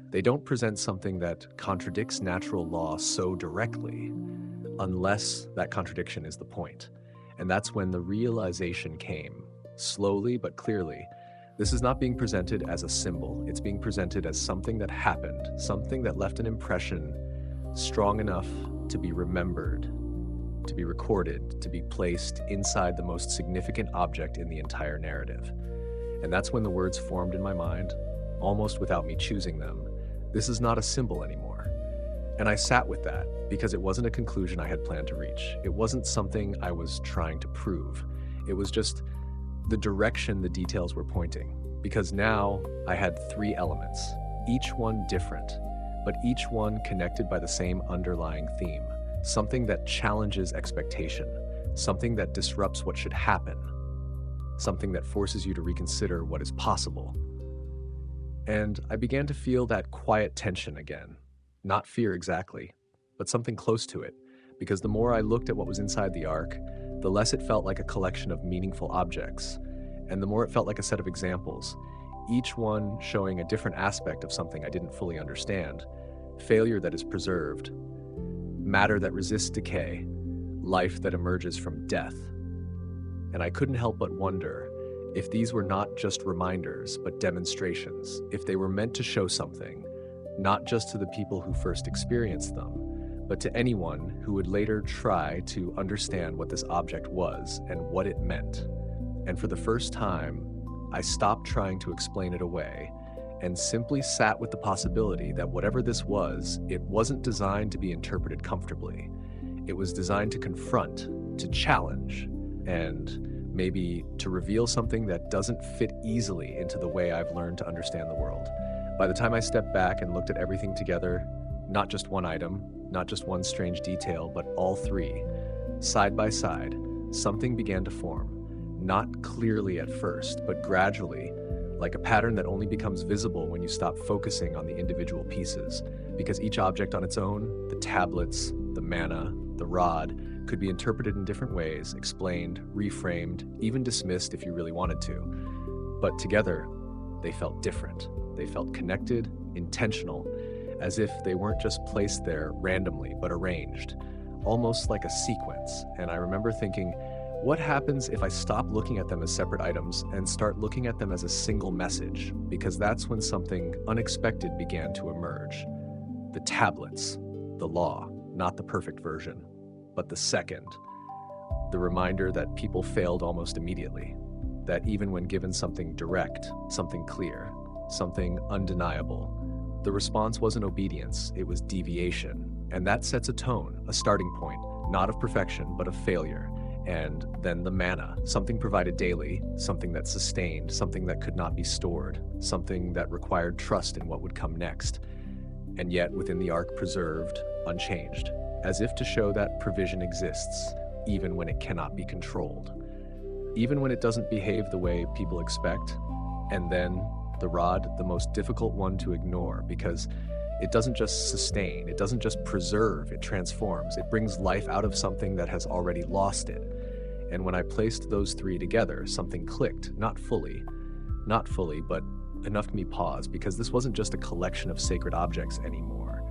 They don't present something that contradicts natural law so directly. unless that contradiction is the point. And that's when the realization came, slowly but clearly. This is not being presented as a symbol. It's being presented as something that happened, something that left an impression strong enough to be remembered, to be recorded, to be placed inside the most significant object in the entire narrative. And that's when the words formed in my mind, almost without me choosing them. This is not a symbol anymore. And I sat with that because it wasn't a conclusion I had planned to reach. It wasn't something I was trying to prove. It was just the direction the details were pointing. Because now I had 3 elements, each one different, but each one connected by the same underlying theme. Something that challenges expectation, something that disrupts what should happen, something that forces you to reconsider what is possible. And I began to feel that quiet tension again. Not fear exactly, but something close to it, because the more I looked at what was inside the ark, the less it felt like a collection of meaningful objects, and the more it felt like a set of examples, each one showing a different aspect of something I didn't fully understand. Failure that is preserved, matter that resists decay, life that emerges from death. And I couldn't help but wonder if these were not just reminders, but demonstrations, if they were meant to show something, not just to the people who first experienced them, but to anyone who would later try to understand what this object was and what it meant. And for the first time, I stopped trying to explain it away and simply sat with the possibility that whatever this was, it wasn't designed to be interpreted comfortably. It was designed to confront, to challenge, and maybe to reveal something that doesn't fit easily into the way I've learned to understand the world. By the time I stepped back and looked at everything together, not just one item, not just one strange detail, but all 3, side by side, something began to form. Not clearly at first, but gradually, like a pattern that only becomes visible when you stop focusing on the individual pieces, because each object on its own, the tablets, the manna, the rod, could be interpreted in different ways, explained, reframed, even dismissed if you really wanted to. But together, they felt different. They felt connected, intentional, as if they weren't just placed there randomly, but arranged, almost like a sequence. And I remember thinking, what happens if I stop looking at them as separate items and start looking at them as a single message? Because that's when something unexpected began to emerge. The tablets, the law, not the perfect version, but the second. The reminder that people failed almost immediately, that even when given something direct, something clear, something undeniable, the response wasn't obedience, it was deviation. And that sets a tone, a starting point, not of perfection, but of failure. And then the manna, something provided daily, something that sustained, something that could not be stored, something that required trust in what would come next. And yet within the ark preserved, unchanged, as if to show that provision exists, even when it cannot be controlled, even when it doesn't behave the way people expect. And then the rod, the most difficult one to ignore, because it doesn't just sustain, it doesn't just preserve, it transforms. It brings life out of something that has already lost it. And when I placed those 3 together, something clicked, not fully, but enough to me pause, because this wasn't just a collection of sacred objects anymore.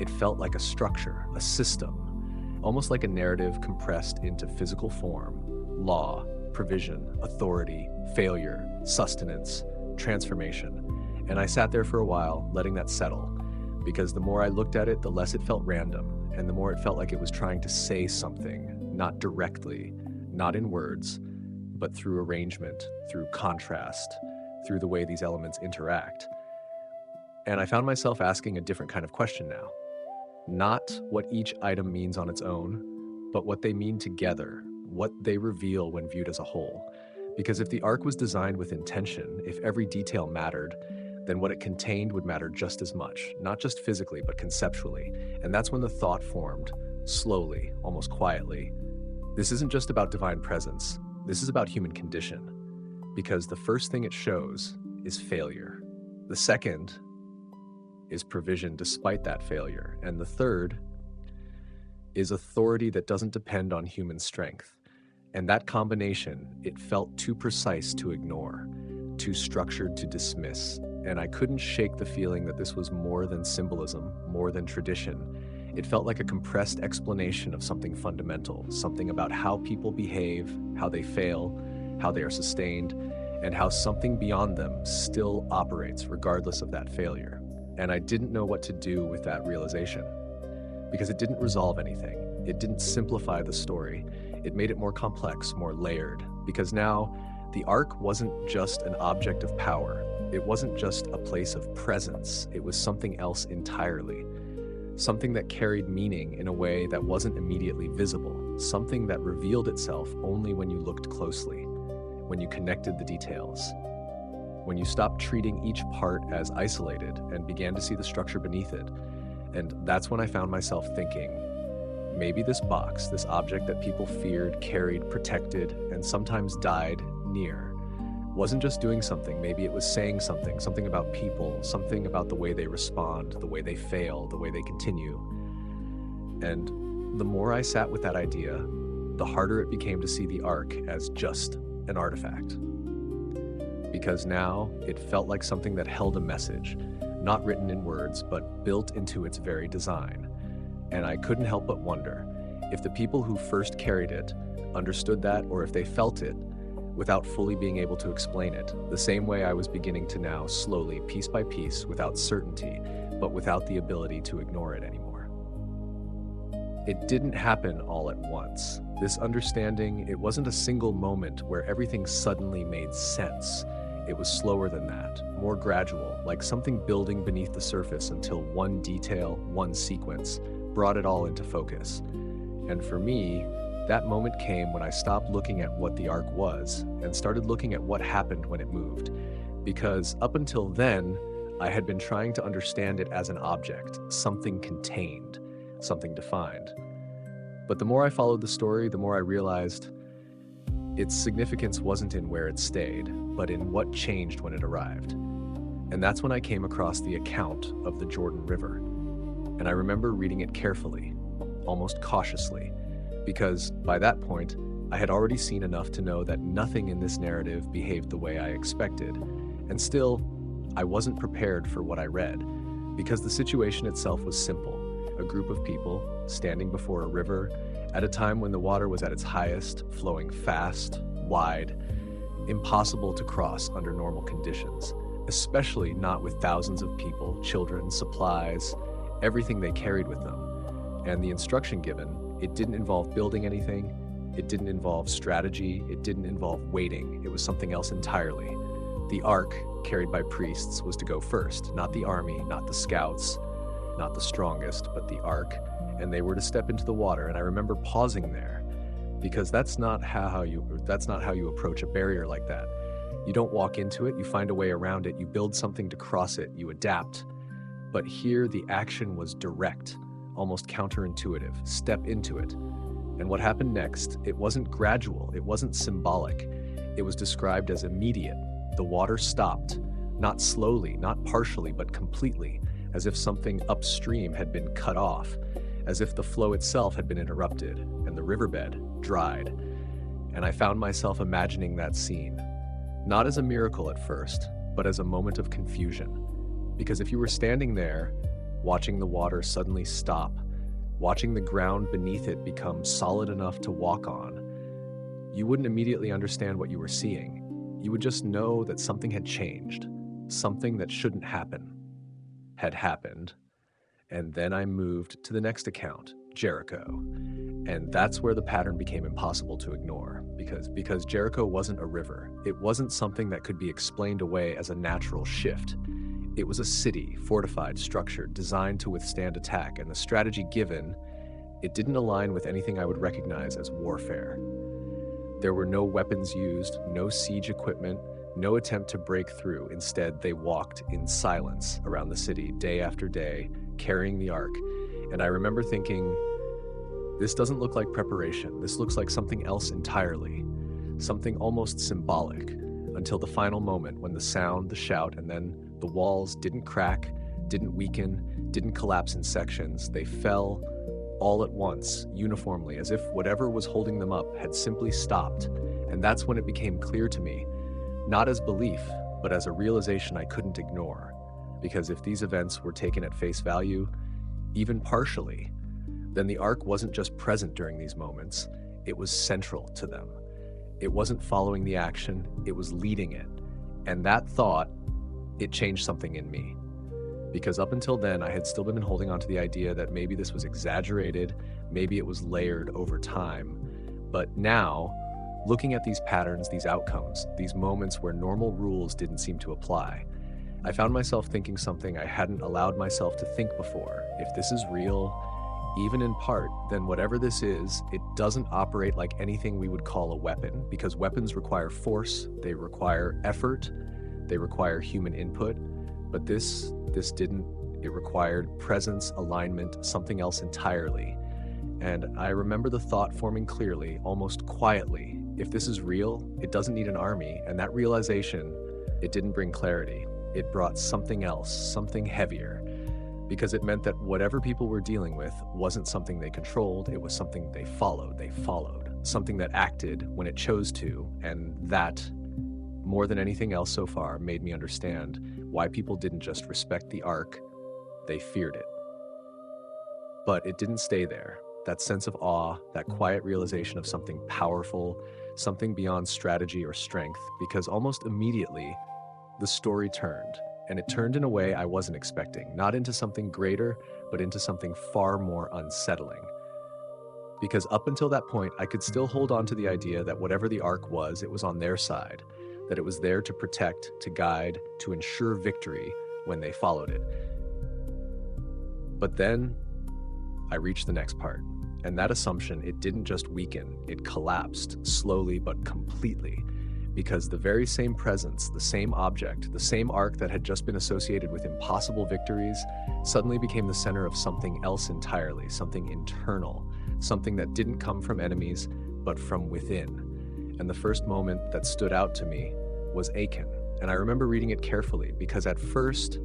It felt like a structure, a system, almost like a narrative compressed into physical form. Law, provision, authority, failure, sustenance, transformation. And I sat there for a while, letting that settle, because the more I looked at it, the less it felt random, and the more it felt like it was trying to say something, not directly, not in words, but through arrangement, through contrast, through the way these elements interact. And I found myself asking a different kind of question now. Not what each item means on its own, but what they mean together, what they reveal when viewed as a whole. Because if the ark was designed with intention, if every detail mattered, then what it contained would matter just as much, not just physically, but conceptually. And that's when the thought formed, slowly, almost quietly. This isn't just about divine presence. This is about human condition. Because the first thing it shows is failure. The second is provision despite that failure. And the third is authority that doesn't depend on human strength. And that combination, it felt too precise to ignore, too structured to dismiss. And I couldn't shake the feeling that this was more than symbolism, more than tradition. It felt like a compressed explanation of something fundamental, something about how people behave, how they fail, how they are sustained, and how something beyond them still operates regardless of that failure. And I didn't know what to do with that realization, because it didn't resolve anything. It didn't simplify the story. It made it more complex, more layered, because now the Ark wasn't just an object of power. It wasn't just a place of presence. It was something else entirely. Something that carried meaning in a way that wasn't immediately visible. Something that revealed itself only when you looked closely, when you connected the details, when you stopped treating each part as isolated and began to see the structure beneath it. And that's when I found myself thinking, maybe this box, this object that people feared, carried, protected, and sometimes died near, wasn't just doing something. Maybe it was saying something, something about people, something about the way they respond, the way they fail, the way they continue. And the more I sat with that idea, the harder it became to see the Ark as just an artifact. Because now it felt like something that held a message, not written in words, but built into its very design. And I couldn't help but wonder if the people who first carried it understood that, or if they felt it without fully being able to explain it, the same way I was beginning to now, slowly, piece by piece, without certainty, but without the ability to ignore it anymore. It didn't happen all at once. This understanding, it wasn't a single moment where everything suddenly made sense. It was slower than that, more gradual, like something building beneath the surface until one detail, one sequence, brought it all into focus. And for me, that moment came when I stopped looking at what the Ark was and started looking at what happened when it moved. Because up until then, I had been trying to understand it as an object, something contained, something defined. But the more I followed the story, the more I realized its significance wasn't in where it stayed, but in what changed when it arrived. And that's when I came across the account of the Jordan River. And I remember reading it carefully, almost cautiously, because by that point, I had already seen enough to know that nothing in this narrative behaved the way I expected. And still, I wasn't prepared for what I read, because the situation itself was simple. A group of people standing before a river at a time when the water was at its highest, flowing fast, wide, impossible to cross under normal conditions, especially not with thousands of people, children, supplies, everything they carried with them. And the instruction given, it didn't involve building anything, it didn't involve strategy, it didn't involve waiting, it was something else entirely. The Ark, carried by priests, was to go first, not the army, not the scouts, not the strongest, but the Ark, and they were to step into the water. And I remember pausing there, because that's not how you approach a barrier like that. You don't walk into it, you find a way around it, you build something to cross it, you adapt. But here the action was direct, almost counterintuitive. Step into it. And what happened next, it wasn't gradual, it wasn't symbolic. It was described as immediate. The water stopped, not slowly, not partially, but completely, as if something upstream had been cut off, as if the flow itself had been interrupted, and the riverbed dried. And I found myself imagining that scene, not as a miracle at first, but as a moment of confusion. Because if you were standing there, watching the water suddenly stop, watching the ground beneath it become solid enough to walk on, you wouldn't immediately understand what you were seeing. You would just know that something had changed, something that shouldn't happen had happened. And then I moved to the next account, Jericho. And that's where the pattern became impossible to ignore, because Jericho wasn't a river. It wasn't something that could be explained away as a natural shift. It was a city, fortified, structured, designed to withstand attack, and the strategy given, it didn't align with anything I would recognize as warfare. There were no weapons used, no siege equipment, no attempt to break through. Instead, they walked in silence around the city day after day, carrying the Ark. And I remember thinking, this doesn't look like preparation. This looks like something else entirely, something almost symbolic, until the final moment when the sound, the shout, and then the walls didn't crack, didn't weaken, didn't collapse in sections. They fell all at once, uniformly, as if whatever was holding them up had simply stopped. And that's when it became clear to me, not as belief, but as a realization I couldn't ignore. Because if these events were taken at face value, even partially, then the ark wasn't just present during these moments, it was central to them. It wasn't following the action, it was leading it. And that thought, it changed something in me. Because up until then, I had still been holding on to the idea that maybe this was exaggerated, maybe it was layered over time. But now, looking at these patterns, these outcomes, these moments where normal rules didn't seem to apply, I found myself thinking something I hadn't allowed myself to think before. If this is real, even in part, then whatever this is, it doesn't operate like anything we would call a weapon, because weapons require force, they require effort, they require human input, but this didn't. It required presence, alignment, something else entirely. And I remember the thought forming clearly, almost quietly, if this is real, it doesn't need an army, and that realization, it didn't bring clarity. It brought something else, something heavier, because it meant that whatever people were dealing with wasn't something they controlled, it was something they followed, something that acted when it chose to, and that, more than anything else so far, made me understand why people didn't just respect the ark, they feared it. But it didn't stay there. That sense of awe, that quiet realization of something powerful, something beyond strategy or strength, because almost immediately, the story turned. And it turned in a way I wasn't expecting, not into something greater, but into something far more unsettling. Because up until that point, I could still hold on to the idea that whatever the ark was, it was on their side, that it was there to protect, to guide, to ensure victory when they followed it. But then I reached the next part, and that assumption, it didn't just weaken, it collapsed, slowly but completely. Because the very same presence, the same object, the same ark that had just been associated with impossible victories, suddenly became the center of something else entirely, something internal, something that didn't come from enemies, but from within. And the first moment that stood out to me was Achan. And I remember reading it carefully, because at first,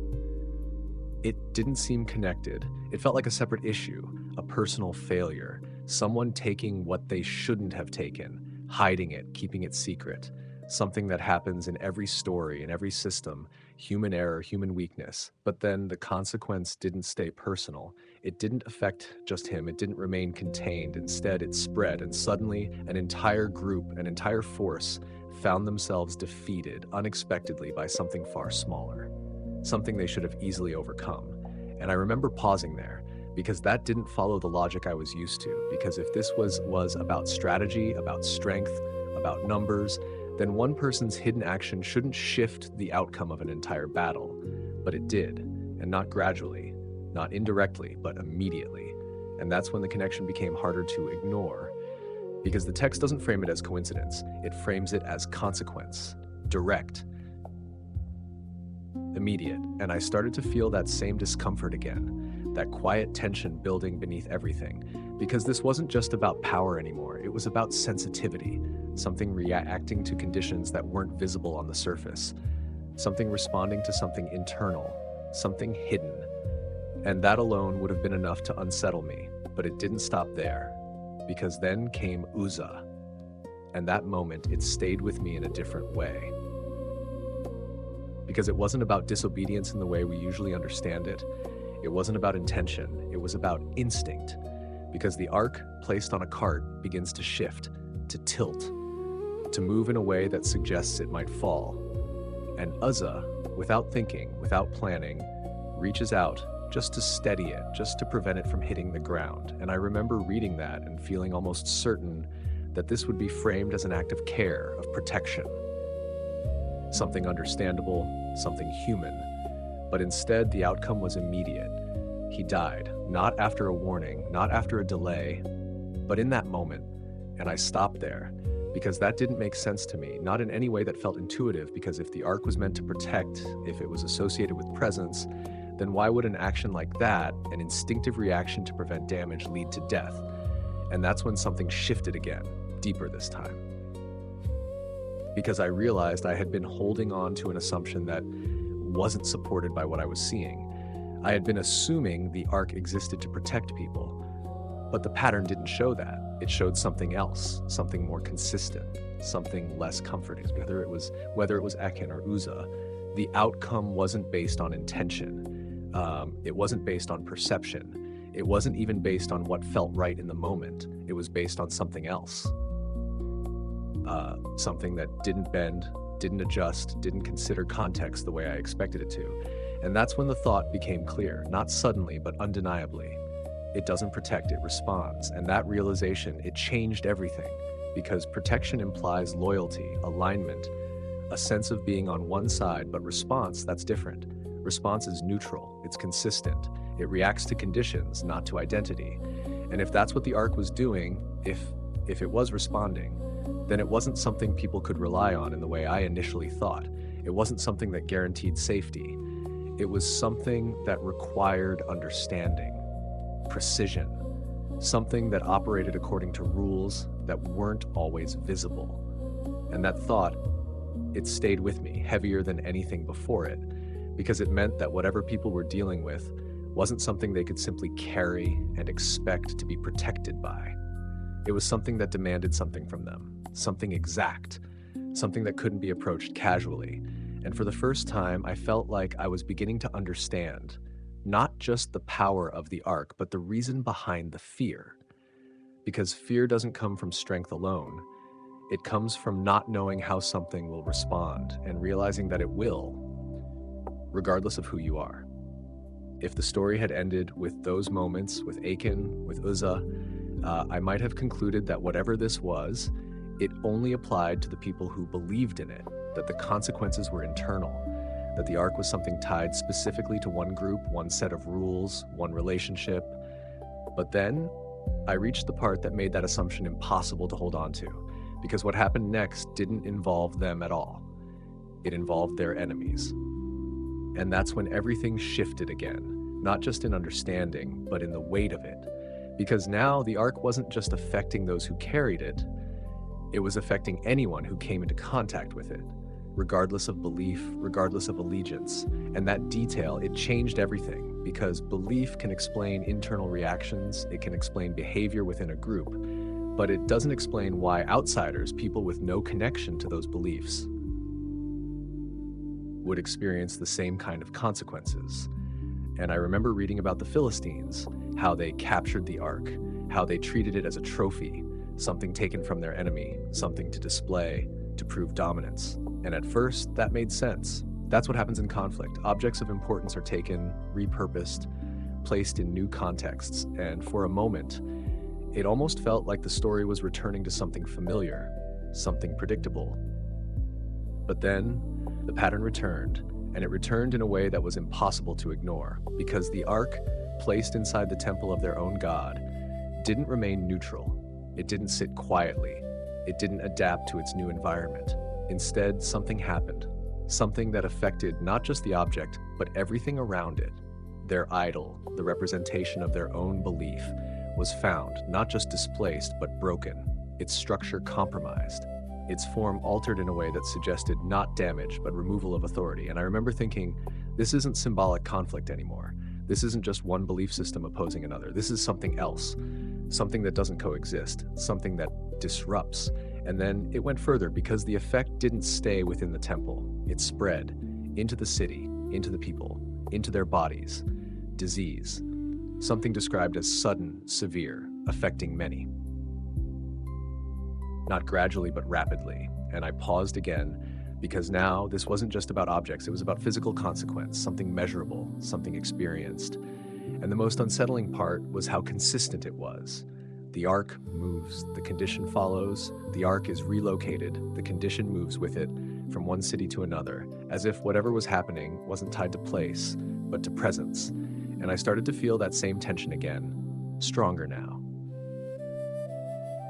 it didn't seem connected. It felt like a separate issue, a personal failure, someone taking what they shouldn't have taken, hiding it, keeping it secret. Something that happens in every story, in every system, human error, human weakness. But then the consequence didn't stay personal. It didn't affect just him. It didn't remain contained. Instead, it spread, and suddenly an entire group, an entire force, found themselves defeated unexpectedly by something far smaller, something they should have easily overcome. And I remember pausing there, because that didn't follow the logic I was used to. Because if this was about strategy, about strength, about numbers, then one person's hidden action shouldn't shift the outcome of an entire battle. But it did, and not gradually, not indirectly, but immediately. And that's when the connection became harder to ignore, because the text doesn't frame it as coincidence, it frames it as consequence, direct, immediate. And I started to feel that same discomfort again, that quiet tension building beneath everything, because this wasn't just about power anymore, it was about sensitivity. Something reacting to conditions that weren't visible on the surface, something responding to something internal, something hidden. And that alone would have been enough to unsettle me, but it didn't stop there, because then came Uzzah. And that moment, it stayed with me in a different way. Because it wasn't about disobedience in the way we usually understand it. It wasn't about intention, it was about instinct. Because the ark, placed on a cart, begins to shift, to tilt, to move in a way that suggests it might fall. And Uzzah, without thinking, without planning, reaches out just to steady it, just to prevent it from hitting the ground. And I remember reading that and feeling almost certain that this would be framed as an act of care, of protection. Something understandable, something human. But instead, the outcome was immediate. He died, not after a warning, not after a delay, but in that moment. And I stopped there, because that didn't make sense to me, not in any way that felt intuitive, because if the ark was meant to protect, if it was associated with presence, then why would an action like that, an instinctive reaction to prevent damage, lead to death? And that's when something shifted again, deeper this time. Because I realized I had been holding on to an assumption that wasn't supported by what I was seeing. I had been assuming the ark existed to protect people, but the pattern didn't show that. It showed something else, something more consistent, something less comforting. Whether it was Achan or Uzzah, the outcome wasn't based on intention. It wasn't based on perception. It wasn't even based on what felt right in the moment. It was based on something else. Something that didn't bend, didn't adjust, didn't consider context the way I expected it to. And that's when the thought became clear, not suddenly, but undeniably. It doesn't protect, it responds. And that realization, it changed everything, because protection implies loyalty, alignment, a sense of being on one side, but response, that's different. Response is neutral, it's consistent. It reacts to conditions, not to identity. And if that's what the Ark was doing, if it was responding, then it wasn't something people could rely on in the way I initially thought. It wasn't something that guaranteed safety. It was something that required understanding, precision, something that operated according to rules that weren't always visible. And that thought, it stayed with me, heavier than anything before it, because it meant that whatever people were dealing with wasn't something they could simply carry and expect to be protected by. It was something that demanded something from them, something exact, something that couldn't be approached casually. And for the first time, I felt like I was beginning to understand not just the power of the Ark, but the reason behind the fear. Because fear doesn't come from strength alone. It comes from not knowing how something will respond and realizing that it will, regardless of who you are. If the story had ended with those moments, with Achan, with Uzzah, I might have concluded that whatever this was, it only applied to the people who believed in it, that the consequences were internal, that the Ark was something tied specifically to one group, one set of rules, one relationship. But then I reached the part that made that assumption impossible to hold on to, because what happened next didn't involve them at all. It involved their enemies. And that's when everything shifted again, not just in understanding, but in the weight of it. Because now the Ark wasn't just affecting those who carried it, it was affecting anyone who came into contact with it, regardless of belief, regardless of allegiance. And that detail, it changed everything, because belief can explain internal reactions, it can explain behavior within a group, but it doesn't explain why outsiders, people with no connection to those beliefs, would experience the same kind of consequences. And I remember reading about the Philistines, how they captured the Ark, how they treated it as a trophy, something taken from their enemy, something to display, to prove dominance. And at first, that made sense. That's what happens in conflict. Objects of importance are taken, repurposed, placed in new contexts, and for a moment, it almost felt like the story was returning to something familiar, something predictable. But then, the pattern returned, and it returned in a way that was impossible to ignore, because the Ark, placed inside the temple of their own God, didn't remain neutral. It didn't sit quietly. It didn't adapt to its new environment. Instead, something happened, something that affected not just the object, but everything around it. Their idol, the representation of their own belief, was found, not just displaced, but broken, its structure compromised, its form altered in a way that suggested not damage, but removal of authority. And I remember thinking, this isn't symbolic conflict anymore. This isn't just one belief system opposing another. This is something else, something that doesn't coexist, something that disrupts. And then it went further, because the effect didn't stay within the temple. It spread into the city, into the people, into their bodies. Disease, something described as sudden, severe, affecting many. Not gradually, but rapidly. And I paused again, because now this wasn't just about objects, it was about physical consequence, something measurable, something experienced. And the most unsettling part was how consistent it was. The Ark moves, the condition follows, the Ark is relocated, the condition moves with it from one city to another, as if whatever was happening wasn't tied to place, but to presence. And I started to feel that same tension again, stronger now.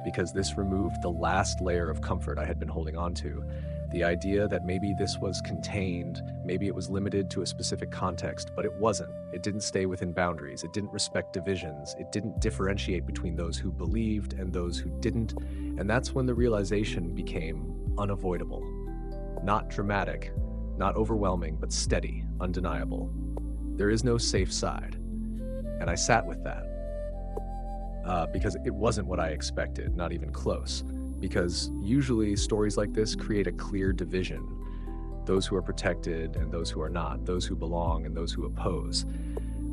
Because this removed the last layer of comfort I had been holding on to. The idea that maybe this was contained, maybe it was limited to a specific context, but it wasn't. It didn't stay within boundaries. It didn't respect divisions. It didn't differentiate between those who believed and those who didn't. And that's when the realization became unavoidable. Not dramatic, not overwhelming, but steady, undeniable. There is no safe side. And I sat with that. Because it wasn't what I expected, not even close. Because usually stories like this create a clear division. Those who are protected and those who are not, those who belong and those who oppose.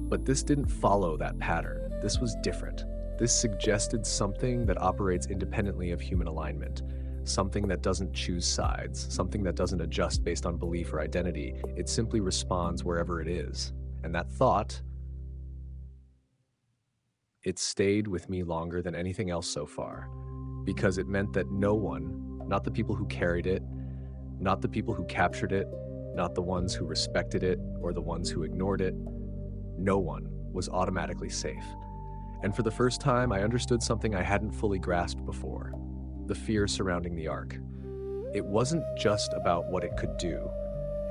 But this didn't follow that pattern. this was different. This suggested something that operates independently of human alignment, something that doesn't choose sides, something that doesn't adjust based on belief or identity. It simply responds wherever it is. And that thought, it stayed with me longer than anything else so far, because it meant that no one, not the people who carried it, not the people who captured it, not the ones who respected it or the ones who ignored it, no one was automatically safe. And for the first time, I understood something I hadn't fully grasped before: the fear surrounding the Ark. It wasn't just about what it could do.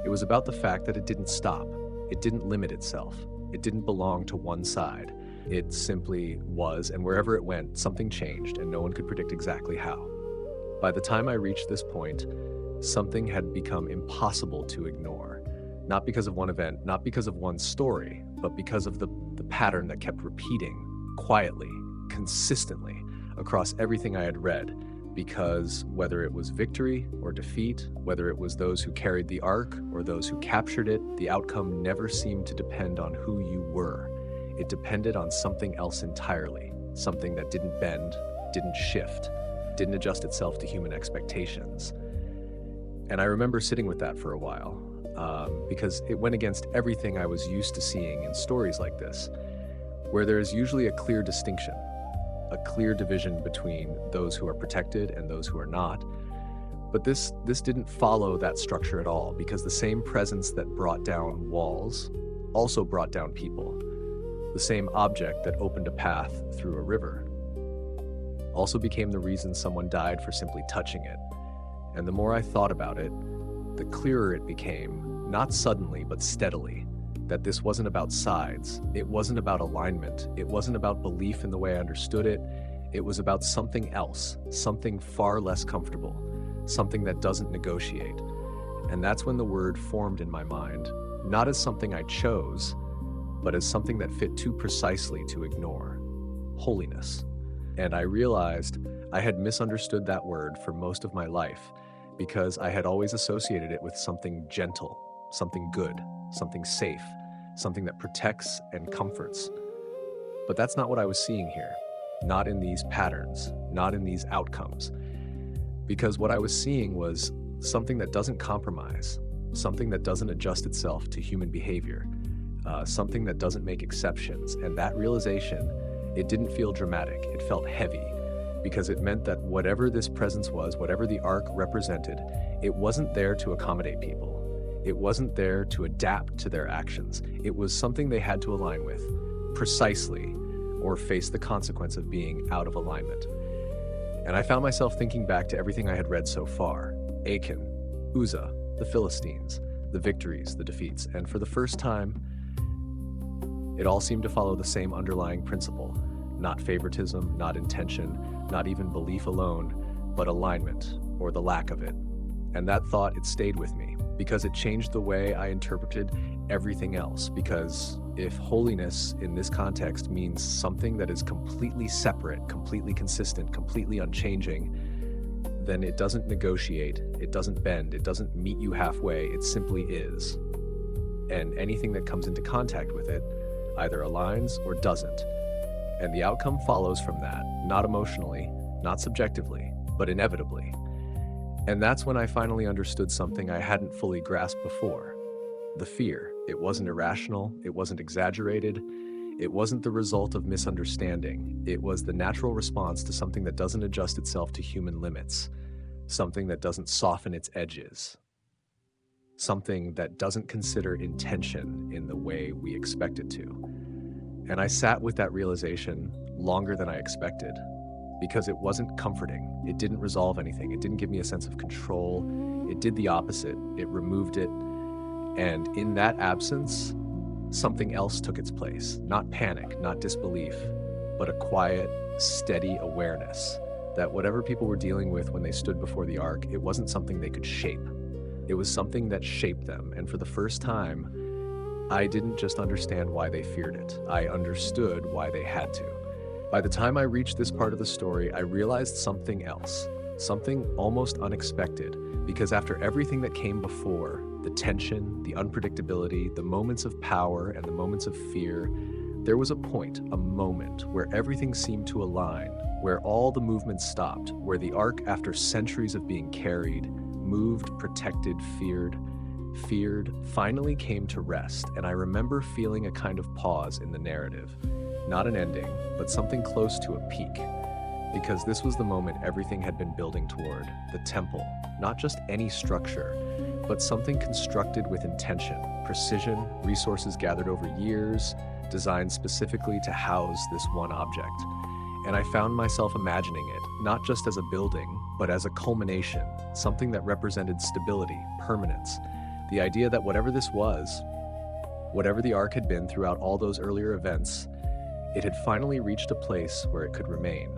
It was about the fact that it didn't stop. It didn't limit itself. It didn't belong to one side. It simply was, and wherever it went, something changed, and no one could predict exactly how. By the time I reached this point, something had become impossible to ignore. Not because of one event, not because of one story, but because of the pattern that kept repeating, quietly, consistently, across everything I had read. Because whether it was victory or defeat, whether it was those who carried the Ark or those who captured it, the outcome never seemed to depend on who you were. It depended on something else entirely, something that didn't bend, didn't shift, didn't adjust itself to human expectations. And I remember sitting with that for a while, because it went against everything I was used to seeing in stories like this, where there is usually a clear distinction, a clear division between those who are protected and those who are not. But this didn't follow that structure at all, because the same presence that brought down walls also brought down people. The same object that opened a path through a river also became the reason someone died for simply touching it. And the more I thought about it, the clearer it became, not suddenly but steadily, that this wasn't about sides, it wasn't about alignment, it wasn't about belief in the way I understood it. It was about something else, something far less comfortable, something that doesn't negotiate. And that's when the word formed in my mind, not as something I chose, but as something that fit too precisely to ignore: holiness. And I realized I had misunderstood that word for most of my life, because I had always associated it with something gentle, something good, something safe, something that protects and comforts. But that's not what I was seeing here, not in these patterns, not in these outcomes. Because what I was seeing was something that doesn't compromise, something that doesn't adjust itself to human behavior, something that doesn't make exceptions. And that realization, it didn't feel dramatic, it felt heavy, because it meant that whatever this presence was, whatever the Ark represented, it wasn't there to accommodate people. It wasn't there to adapt to their actions. It was something they had to align with, precisely, or face the consequence of being out of alignment. And I found myself thinking back to everything I had read so far: Achan, Uzzah, the Philistines, the victories, the defeats, and for the first time, it all seemed to follow the same underlying principle: not favoritism, not intention, not even belief alone, but alignment, or the lack of it. And that thought, it stayed with me, because it changed the way I interpreted everything else. Because if holiness in this context means something that is completely separate, completely consistent, completely unchanging, then it doesn't negotiate, it doesn't bend, it doesn't meet you halfway, it simply is. And anything that comes into contact with it either aligns or doesn't. And the outcome follows from that, not emotionally, not subjectively, but inevitably. And that's when I finally understood something I hadn't fully grasped before: the fear. It wasn't irrational, it wasn't exaggerated, it wasn't the result of misunderstanding. It was the natural response to something that doesn't adjust itself to human limits, something that doesn't soften its edges, something that doesn't consider intention in the way we expect it to. And I sat with that realization longer than I expected, because it wasn't comforting. It didn't resolve anything. It didn't give me a sense of control. It did the opposite. It removed it. And in that absence, something else took its place. Not panic, not disbelief, but a quiet, steady awareness that whatever people were dealing with when they stood before the Ark, it wasn't something they could shape. It was something that shaped them. And for the first time, I didn't just understand why they feared it. I understood why they had to. By the time I reached this part of the story, I realized something else, something almost unexpected, because after everything that came before, the tension, the unpredictability, the moments of power and the moments of fear, There was a point, a moment, where everything seemed to align, where all the movement stopped, where the ark, after centuries of being carried, moved, protected, feared, finally came to rest, and I remember feeling a kind of pause in the narrative. Not an ending, but something close to a peak. Because this was the moment everything had been building toward, the temple. Not just any structure, but something constructed with intention, precision, resources gathered over years, designed specifically to house this one object. And I found myself imagining it, not just as a building, but as a culmination, something that represented stability, permanence. The idea that whatever this was, whatever the ark had been throughout all those earlier events, it had finally reached a place where it could remain.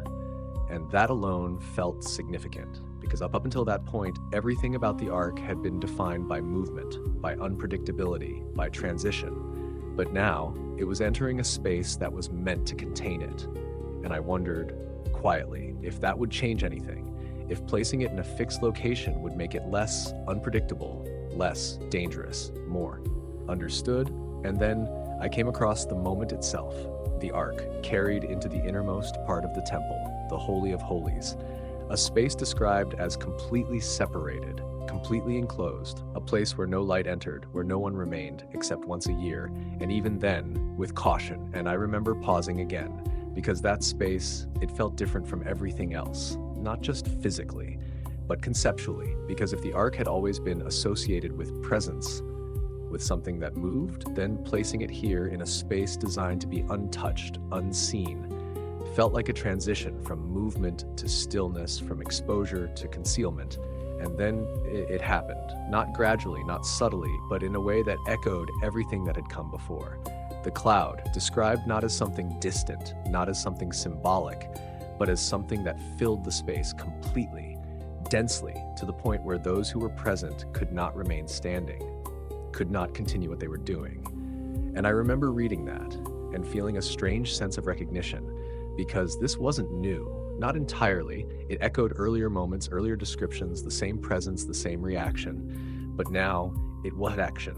And that alone felt significant, because up until that point, everything about the ark had been defined by movement, by unpredictability, by transition. But now, it was entering a space that was meant to contain it. And I wondered, quietly, if that would change anything, if placing it in a fixed location would make it less unpredictable, less dangerous, more understood. And then I came across the moment itself, the ark, carried into the innermost part of the temple, the Holy of Holies, a space described as completely separated, completely enclosed, a place where no light entered, where no one remained, except once a year, and even then, with caution. And I remember pausing again, because that space, it felt different from everything else, not just physically, but conceptually, because if the ark had always been associated with presence, with something that moved, then placing it here in a space designed to be untouched, unseen, felt like a transition from movement to stillness, from exposure to concealment. And then it happened, not gradually, not subtly, but in a way that echoed everything that had come before. The cloud, described not as something distant, not as something symbolic, but as something that filled the space completely, densely, to the point where those who were present could not remain standing, could not continue what they were doing. And I remember reading that and feeling a strange sense of recognition, because this wasn't new, not entirely. It echoed earlier moments, earlier descriptions, the same presence, the same reaction. But now it was action.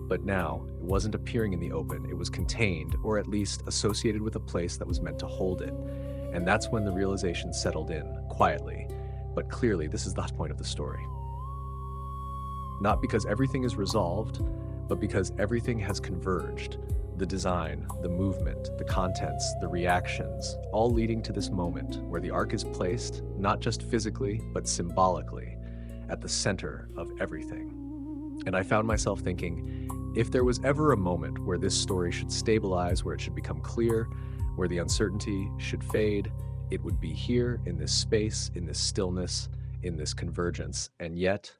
But now it wasn't appearing in the open. It was contained, or at least associated with a place that was meant to hold it. And that's when the realization settled in, quietly. But clearly, this is the point of the story. Not because everything is resolved, but because everything has converged. The design, the movement, the contents, the reactions, all leading to this moment where the ark is placed, not just physically, but symbolically, at the center of everything. And I found myself thinking, if there was ever a moment where this story should stabilize, where it should become clear, where the uncertainty should fade, it would be here, in this space, in this stillness, in this convergence. And yet,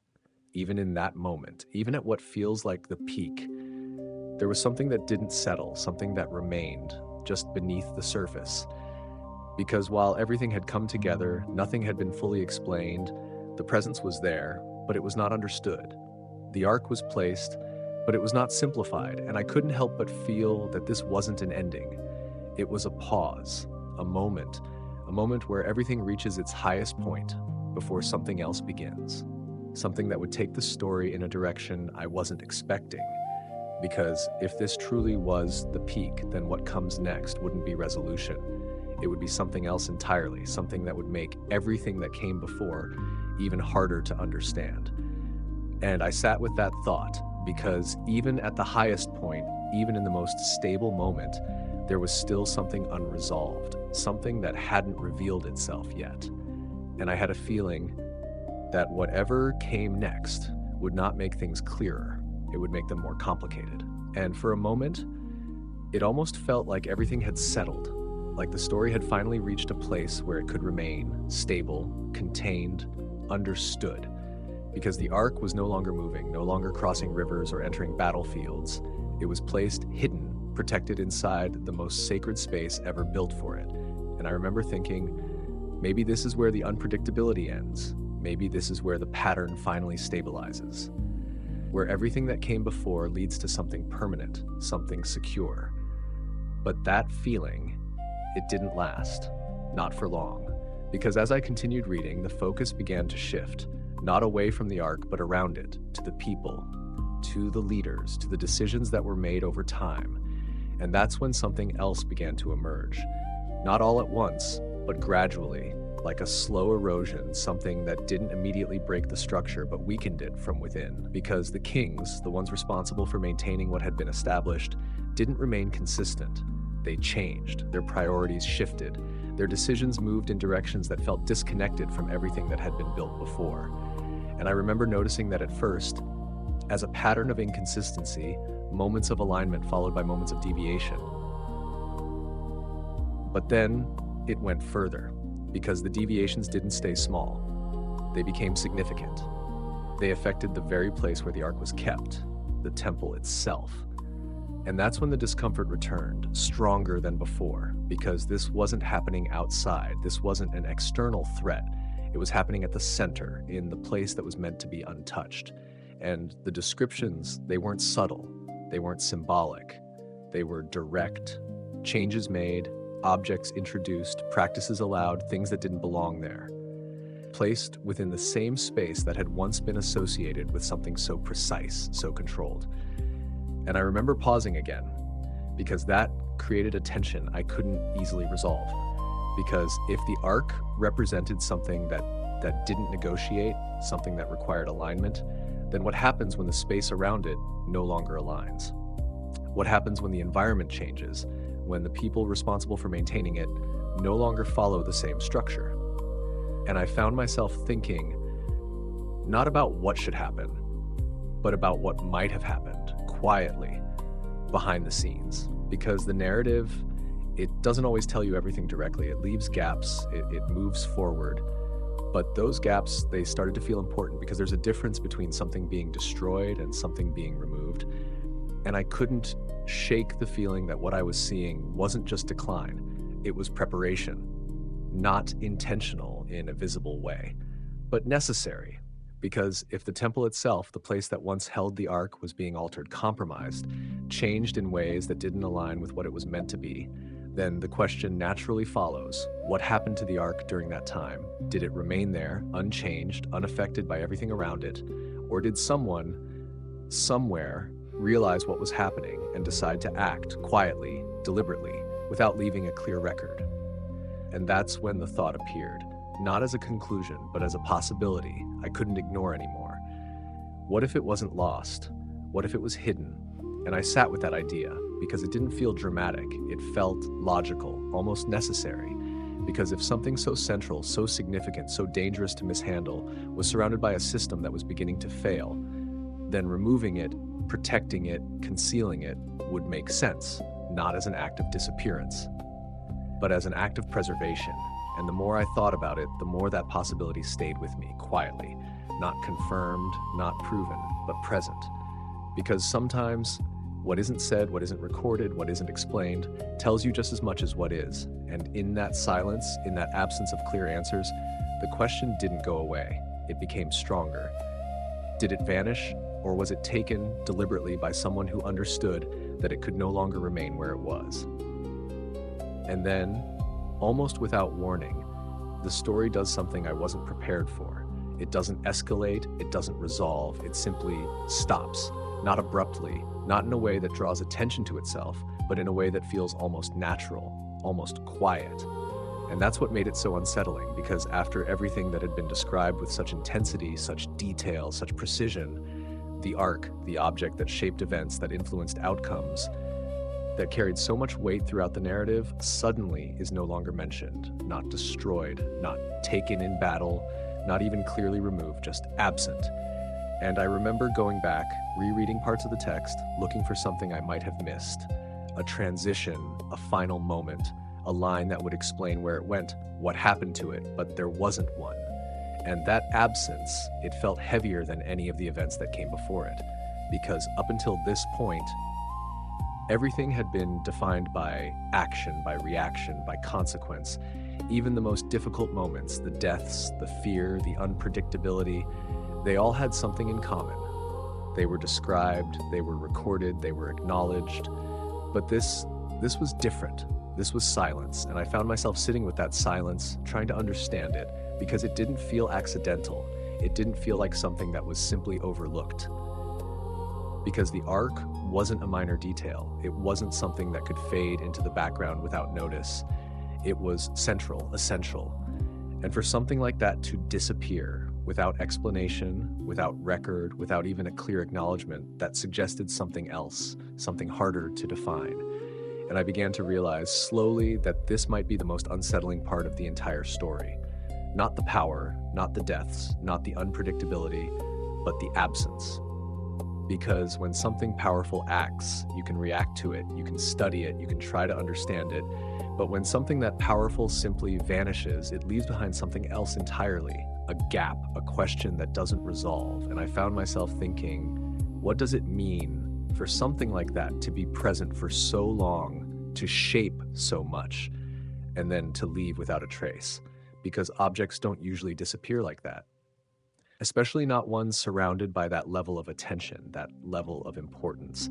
even in that moment, even at what feels like the peak, there was something that didn't settle, something that remained just beneath the surface. Because while everything had come together, nothing had been fully explained, the presence was there, but it was not understood. The ark was placed, but it was not simplified, and I couldn't help but feel that this wasn't an ending. It was a pause, a moment where everything reaches its highest point before something else begins. Something that would take the story in a direction I wasn't expecting. Because if this truly was the peak, then what comes next wouldn't be resolution. It would be something else entirely, something that would make everything that came before even harder to understand. And I sat with that thought, because even at the highest point, even in the most stable moment, there was still something unresolved, something that hadn't revealed itself yet. And I had a feeling that whatever came next would not make things clearer. It would make them more complicated. And for a moment, it almost felt like everything had settled, like the story had finally reached a place where it could remain stable, contained, understood. Because the ark was no longer moving, no longer crossing rivers or entering battlefields. It was placed hidden, protected inside the most sacred space ever built for it. And I remember thinking, maybe this is where the unpredictability ends. Maybe this is where the pattern finally stabilizes. Where everything that came before leads to something permanent, something secure. But that feeling, it didn't last, not for long, because as I continued reading, the focus began to shift, not away from the ark, but around it, to the people, to the leaders, to the decisions that were made over time. And that's when something else began to emerge. Not all at once, but gradually, like a slow erosion, something that didn't immediately break the structure but weakened it from within. Because the kings, the ones responsible for maintaining what had been established, didn't remain consistent. They changed, their priorities shifted, their decisions moved in directions that felt disconnected from everything that had been built before. And I remember noticing that at first, as a pattern of inconsistency, moments of alignment followed by moments of deviation. But then it went further, because the deviations didn't stay small. They became significant. They affected the very place where the ark was kept, the temple itself. And that's when the discomfort returned, stronger than before, because this wasn't happening outside. This wasn't an external threat. It was happening at the center, in the place that was meant to be untouched. And the descriptions, they weren't subtle. They weren't symbolic. They were direct. Changes made, objects introduced, practices allowed, things that didn't belong there. Placed within the same space that had once been associated with something so precise, so controlled. And I remember pausing again, because that created a tension I couldn't easily resolve. Because if the ark represented something that didn't negotiate, something that required alignment, then what happens when the space around it no longer aligns? What happens when the environment changes, when the people responsible for maintaining it no longer follow the same structure? And I found myself thinking, not about what should happen, but about what might have happened, quietly, behind the scenes. Because the narrative, it doesn't always tell you everything directly. It leaves gaps, it moves forward. But those gaps, they started to feel important because there's a difference between something being destroyed and something being removed. And I couldn't shake the feeling that what I was seeing wasn't just decline, it was preparation. Not intentional in a visible way, but necessary. Because if the temple itself, the place that once held the ark, was being altered, compromised, changed in ways that didn't align with what it was meant to be, then the question naturally follows, what happened to the ark during that time? Did it remain there, unchanged, unaffected by everything around it? Or did someone, somewhere, realize what was happening and decide to act quietly, deliberately, without leaving a clear record? And that's when the thought appeared, not as a conclusion, but as a possibility I couldn't ignore anymore. What if it wasn't lost? What if it was hidden? And I sat with that idea because it didn't feel dramatic. It felt logical, almost necessary. Because if something so central, so significant, so dangerous to mishandle was surrounded by a system that was beginning to fail, then removing it, protecting it, concealing it would make sense, not as an act of disappearance, but as an act of preservation. And the more I thought about it, the more that possibility stayed with me, quietly, not confirmed, not proven, but present. Because sometimes what isn't said, what isn't recorded, what isn't explained, tells you just as much as what is. And in that silence, in that absence of clear answers, the question didn't go away. It became stronger. Did it vanish, or was it taken deliberately by someone who understood that it could no longer remain where it was? And then, almost without warning, the story does something I wasn't prepared for. It doesn't escalate, it doesn't resolve, it simply stops. Not abruptly, not in a way that draws attention to itself, but in a way that feels almost natural, almost quiet. And that's what made it so unsettling, because after everything that had been described with such intensity, such detail, such precision, the ark, the object that shaped events, that influenced outcomes, that carried so much weight throughout the narrative, suddenly is no longer mentioned, not destroyed, not taken in battle, not even clearly removed, just absent. And I remember going back, rereading parts of the text, looking for something I might have missed. A transition, a final moment, a line that would explain where it went, what happened to it, but there wasn't one. And that absence, it felt heavier than any of the events that came before it. Because up until this point, everything had been defined by action, by reaction, by consequence. Even the most difficult moments, the deaths, the fear, the unpredictability, they all had something in common. They were described, they were recorded, they were acknowledged. But this was different. This was silence, and I found myself sitting with that silence, trying to understand it, because it didn't feel accidental. It didn't feel like something that was simply overlooked. because the ark wasn't a minor detail. It wasn't something that could fade into the background without notice. It was central, essential. And for something like that to disappear without explanation, without record, without even a clear acknowledgement, that suggested something else, something harder to define. And I began to realize slowly that this might be the most unsettling part of the entire story. Not the power, not the deaths, not the unpredictability, but the absence. Because when something powerful acts, you can react to it, you can study it, you can try to understand it. But when something that powerful simply vanishes, it leaves behind something else entirely, a gap, a question that doesn't resolve. And I found myself thinking, what does it mean for something like that to be present for so long, to shape so much, and then to leave without a trace? Because objects don't usually disappear like that. Especially not ones surrounded by that level of attention, that level of importance.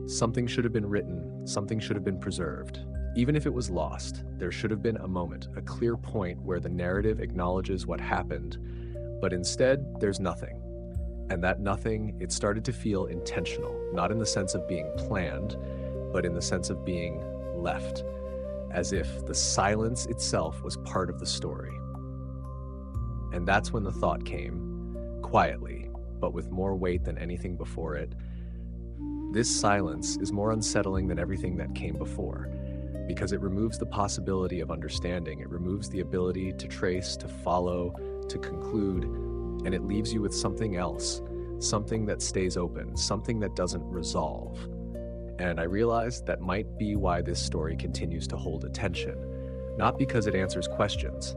Something should have been written, something should have been preserved. Even if it was lost, there should have been a moment, a clear point where the narrative acknowledges what happened, but instead, there's nothing. And that nothing, it started to feel intentional, not in the sense of being planned, but in the sense of being left, as if the silence itself was part of the story. And that's when the thought came, quietly, but with more weight than anything before it. This silence is more unsettling than everything that came before, because it removes the possibility of understanding. It removes the ability to trace, to follow, to conclude, and it leaves you with something else, something that stays open, something that doesn't resolve. And I realized that might be why this story continues to hold attention, not because it answers questions,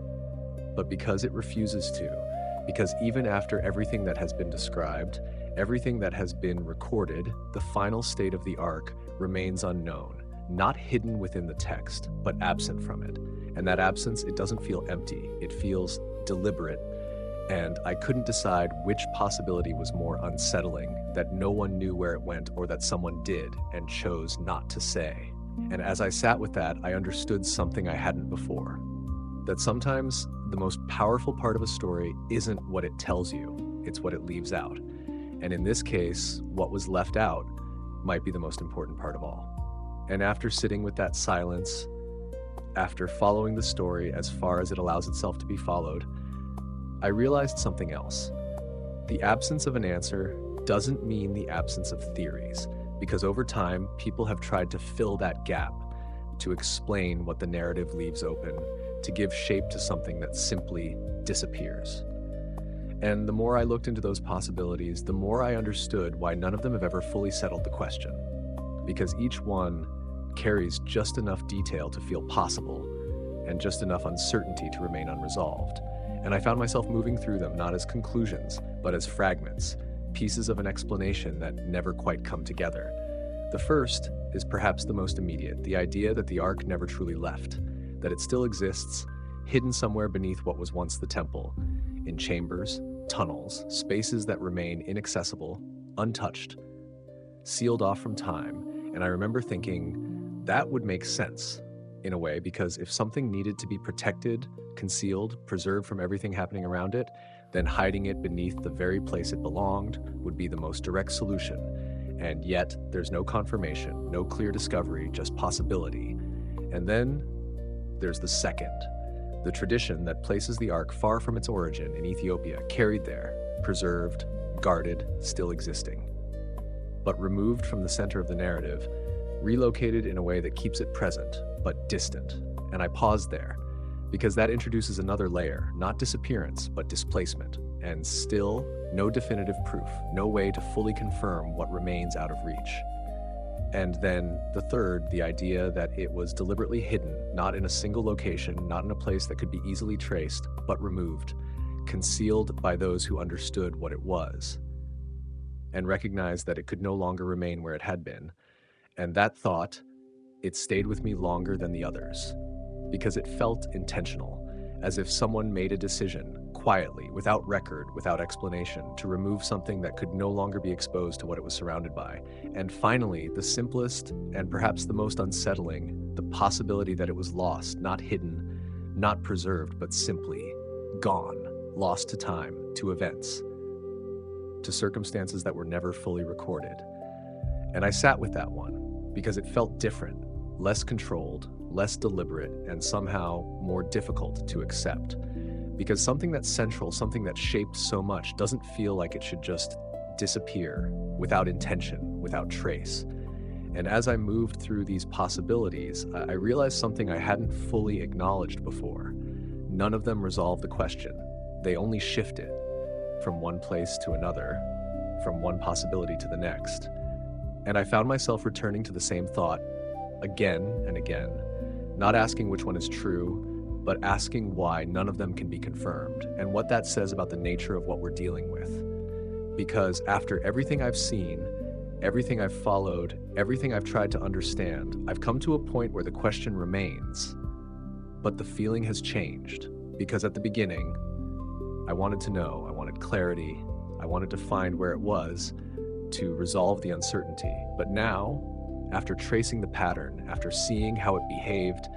but because it refuses to. Because even after everything that has been described, everything that has been recorded, the final state of the ark remains unknown, not hidden within the text, but absent from it. And that absence, it doesn't feel empty, it feels deliberate. And I couldn't decide which possibility was more unsettling, that no one knew where it went or that someone did and chose not to say. And as I sat with that, I understood something I hadn't before. That sometimes the most powerful part of a story isn't what it tells you, it's what it leaves out. And in this case, what was left out might be the most important part of all. And after sitting with that silence, after following the story as far as it allows itself to be followed, I realized something else. The absence of an answer doesn't mean the absence of theories, because over time, people have tried to fill that gap, to explain what the narrative leaves open, to give shape to something that simply disappears. And the more I looked into those possibilities, the more I understood why none of them have ever fully settled the question. Because each one carries just enough detail to feel possible, and just enough uncertainty to remain unresolved. And I found myself moving through them not as conclusions, but as fragments, pieces of an explanation that never quite come together. The first is perhaps the most immediate, the idea that the ark never truly left, that it still exists, hidden somewhere beneath what was once the temple, in chambers, tunnels, spaces that remain inaccessible, untouched, sealed off from time. And I remember thinking, that would make sense, in a way, because if something needed to be protected, concealed, preserved from everything happening around it, then hiding it beneath the very place it belonged would be the most direct solution. And yet, there's no confirmation, no clear discovery, just possibility. And then there's the second, the tradition that places the ark far from its origin in Ethiopia, carried there, preserved, guarded, still existing. But removed from the center of the narrative, relocated in a way that keeps it present, but distant. And I paused there, because that introduces another layer, not disappearance, but displacement. And still, no definitive proof, no way to fully confirm what remains out of reach. And then the third, the idea that it was deliberately hidden, not in a single location, not in a place that could be easily traced, but removed, concealed by those who understood what it was, and recognized that it could no longer remain where it had been. And that thought, it stayed with me longer than the others, because it felt intentional, as if someone made a decision, quietly, without record, without explanation, to remove something that could no longer be exposed to what it was surrounded by. And finally, the simplest and perhaps the most unsettling, the possibility that it was lost, not hidden, not preserved, but simply gone, lost to time, to events, to circumstances that were never fully recorded. And I sat with that one because it felt different, less controlled, less deliberate, and somehow more difficult to accept. Because something that's central, something that shaped so much, doesn't feel like it should just disappear without intention, without trace. And as I moved through these possibilities, I realized something I hadn't fully acknowledged before. None of them resolved the question. They only shifted from one place to another, from one possibility to the next. And I found myself returning to the same thought again and again, not asking which one is true, but asking why none of them can be confirmed and what that says about the nature of what we're dealing with. Because after everything I've seen, everything I've followed, everything I've tried to understand, I've come to a point where the question remains, but the feeling has changed. Because at the beginning, I wanted to know, I wanted clarity, I wanted to find where it was to resolve the uncertainty. But now, after tracing the pattern, after seeing how it behaved,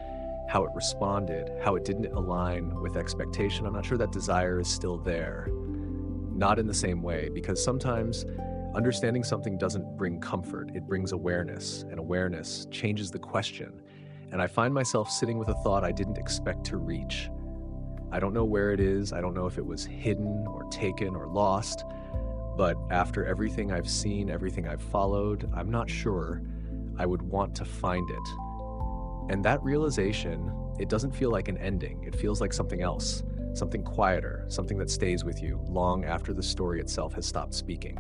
how it responded, how it didn't align with expectation, I'm not sure that desire is still there. Not in the same way, because sometimes understanding something doesn't bring comfort, it brings awareness, and awareness changes the question. And I find myself sitting with a thought I didn't expect to reach. I don't know where it is, I don't know if it was hidden or taken or lost, but after everything I've seen, everything I've followed, I'm not sure I would want to find it. And that realization, it doesn't feel like an ending, it feels like something else, something quieter, something that stays with you long after the story itself has stopped speaking.